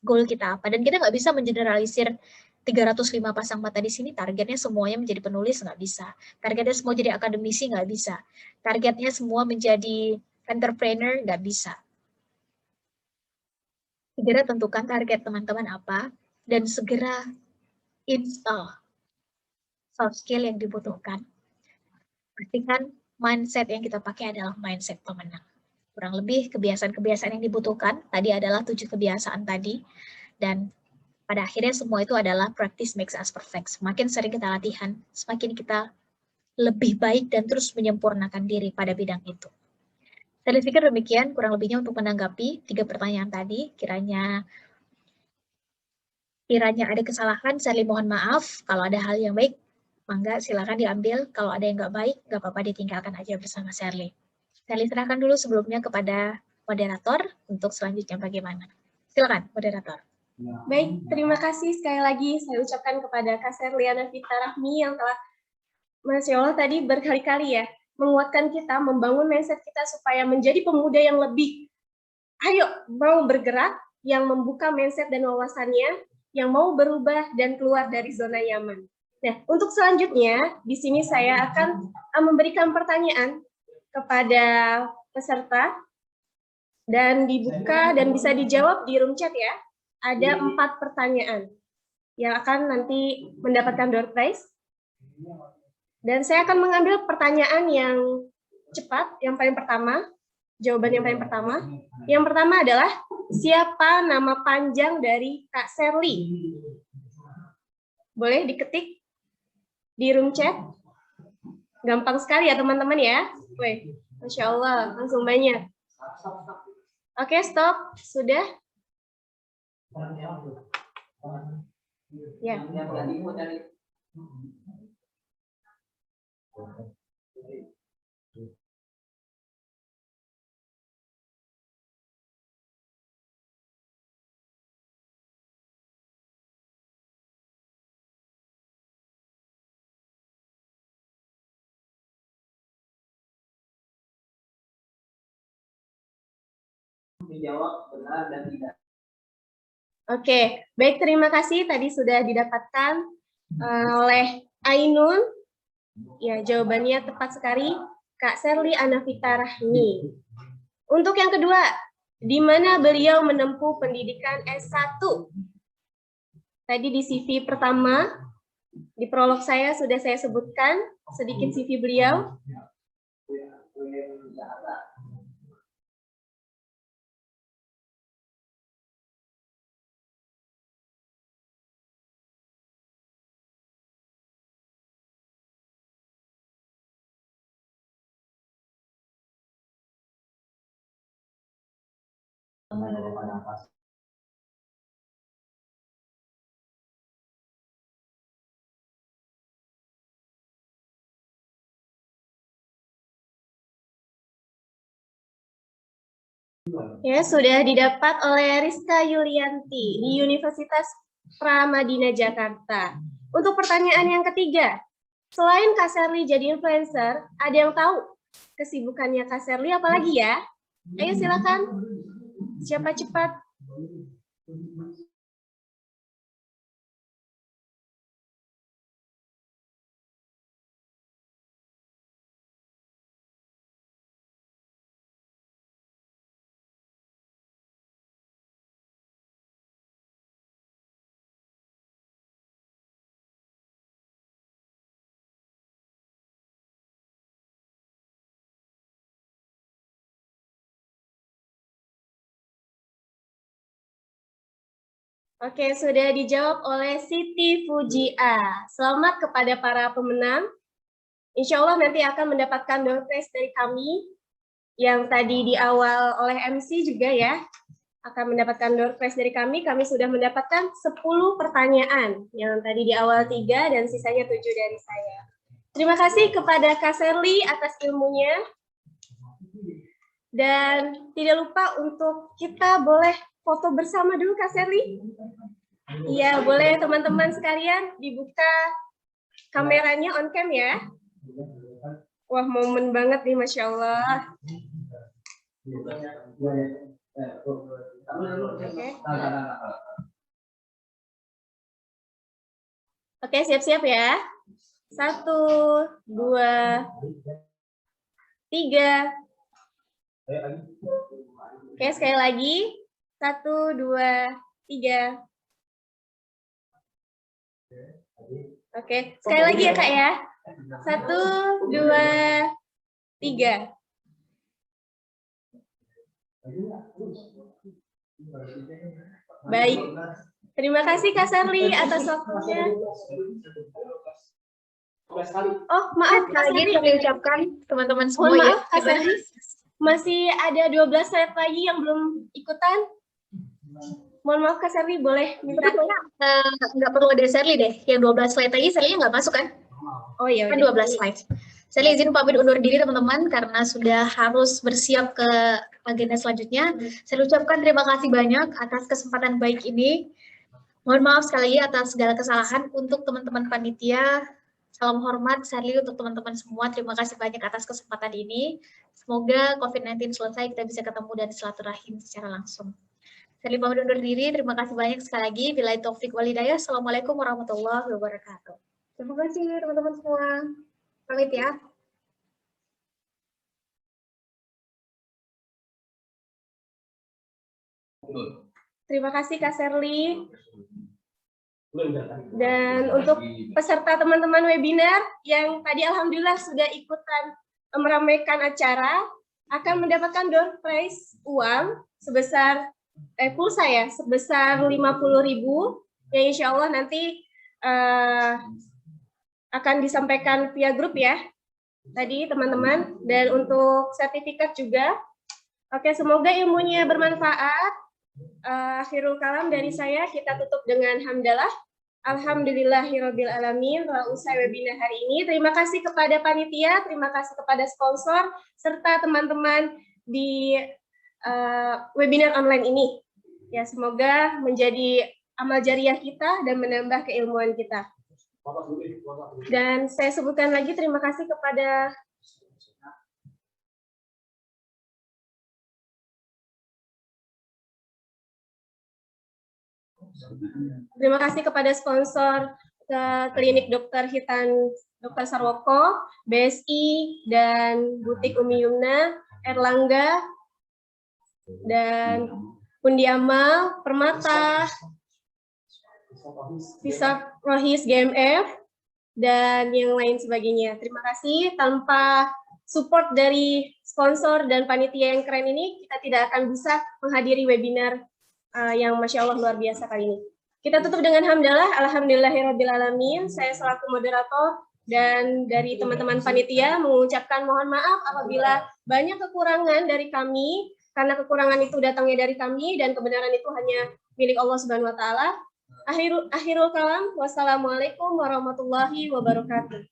Goal kita apa. Dan kita nggak bisa mengeneralisir 305 pasang mata di sini, targetnya semuanya menjadi penulis, nggak bisa. Targetnya semua jadi akademisi, nggak bisa. Targetnya semua menjadi entrepreneur, nggak bisa. Segera tentukan target teman-teman apa, dan segera install soft skill yang dibutuhkan. Pastikan mindset yang kita pakai adalah mindset pemenang. Kurang lebih kebiasaan-kebiasaan yang dibutuhkan, tadi adalah 7 kebiasaan tadi, dan pada akhirnya semua itu adalah practice makes us perfect. Semakin sering kita latihan, semakin kita lebih baik dan terus menyempurnakan diri pada bidang itu. Saya pikir demikian kurang lebihnya untuk menanggapi 3 pertanyaan tadi. Kiranya ada kesalahan, saya mohon maaf. Kalau ada hal yang baik, mangga silakan diambil. Kalau ada yang nggak baik, nggak apa-apa, ditinggalkan aja bersama Shirley. Shirley serahkan dulu sebelumnya kepada moderator untuk selanjutnya bagaimana. Silakan, moderator. Baik, terima kasih sekali lagi saya ucapkan kepada Kak Shirley Anavita Rahmi yang telah, Masya Allah tadi berkali-kali ya, menguatkan kita, membangun mindset kita supaya menjadi pemuda yang lebih, ayo, mau bergerak, yang membuka mindset dan wawasannya, yang mau berubah dan keluar dari zona nyaman. Nah, untuk selanjutnya, di sini saya akan memberikan pertanyaan kepada peserta, dan dibuka dan bisa dijawab di room chat ya. Ada 4 pertanyaan yang akan nanti mendapatkan door prize. Dan saya akan mengambil pertanyaan yang cepat, yang paling pertama, jawaban yang paling pertama. Yang pertama adalah, siapa nama panjang dari Kak Shirley? Boleh diketik di room chat? Gampang sekali ya teman-teman ya. Wih, Masya Allah, langsung banyak. Oke, stop. Sudah? Ya. Dijawab benar dan tidak. Oke, baik, terima kasih. Tadi sudah didapatkan oleh Ainun. Ya, jawabannya tepat sekali. Kak Shirley Anavita Rahmi. Untuk yang kedua, di mana beliau menempuh pendidikan S1? Tadi di CV pertama, di prolog saya sudah saya sebutkan sedikit CV beliau. Ya, sudah didapat oleh Rizka Yulianti di Universitas Pramadina Jakarta. Untuk pertanyaan yang ketiga, selain Kak Serly jadi influencer, ada yang tahu kesibukannya Kak Serly apalagi ya? Ayo silakan. Siapa cepat? Oke, sudah dijawab oleh Siti Fujia. Selamat kepada para pemenang. Insya Allah nanti akan mendapatkan door prize dari kami. Yang tadi di awal oleh MC juga ya. Akan mendapatkan door prize dari kami. Kami sudah mendapatkan 10 pertanyaan. Yang tadi di awal 3 dan sisanya 7 dari saya. Terima kasih kepada Kak Serly atas ilmunya. Dan tidak lupa untuk kita boleh foto bersama dulu Kak Serly. Iya, boleh teman-teman sekalian dibuka kameranya on cam ya. Wah, momen banget nih, Masya Allah. Oke, siap-siap ya. 1, 2, 3. Oke, sekali lagi. 1, 2, 3. Oke, sekali lagi ya Kak ya. 1, 2, 3. Baik. Terima kasih Kak Serly atas waktunya. Oh, maaf Kak Serly. Kami ucapkan teman-teman semua. Mohon maaf Kak Serly. Masih ada 12 slide lagi yang belum ikutan. Mohon maaf Kak Serly, boleh minta? Nggak perlu ada Serly deh. Yang 12 slide lagi, Serly nggak masuk kan? Oh iya. Kan 12 slide. Serly izin pamit undur diri teman-teman karena sudah harus bersiap ke agenda selanjutnya. Saya ucapkan terima kasih banyak atas kesempatan baik ini. Mohon maaf sekali lagi atas segala kesalahan untuk teman-teman panitia. Salam hormat Serly untuk teman-teman semua. Terima kasih banyak atas kesempatan ini. Semoga COVID-19 selesai, kita bisa ketemu dan silaturahim secara langsung. Serly pamit undur diri. Terima kasih banyak sekali lagi. Billahi taufik wal hidayah. Assalamualaikum warahmatullahi wabarakatuh. Terima kasih teman-teman semua. Pamit ya. Terima kasih Kak Serly. Dan untuk peserta teman-teman webinar yang tadi alhamdulillah sudah ikutan meramaikan acara, akan mendapatkan door prize uang sebesar pulsa ya, sebesar 50.000 yang insya Allah nanti akan disampaikan via grup ya tadi teman-teman. Dan untuk sertifikat juga. Oke, semoga ilmunya bermanfaat. Akhirul kalam dari saya, kita tutup dengan hamdalah. Alhamdulillahirabbil alamin. Telah usai webinar hari ini. Terima kasih kepada panitia, terima kasih kepada sponsor serta teman-teman di webinar online ini. Ya, semoga menjadi amal jariah kita dan menambah keilmuan kita. Dan saya sebutkan lagi terima kasih kepada sponsor Klinik Dokter Hitan Dr. Sarwoko, BSI, dan Butik Umi Yumna, Erlangga, dan Pundi Amal, Permata, Visa Rohis GMF, dan yang lain sebagainya. Terima kasih. Tanpa support dari sponsor dan panitia yang keren ini, kita tidak akan bisa menghadiri webinar yang Masya Allah luar biasa kali ini. Kita tutup dengan hamdalah, alhamdulillahirabbil alamin. Saya selaku moderator dan dari teman-teman panitia mengucapkan mohon maaf apabila banyak kekurangan dari kami, karena kekurangan itu datangnya dari kami dan kebenaran itu hanya milik Allah Subhanahu wa taala. Akhirul kalam, wassalamualaikum warahmatullahi wabarakatuh.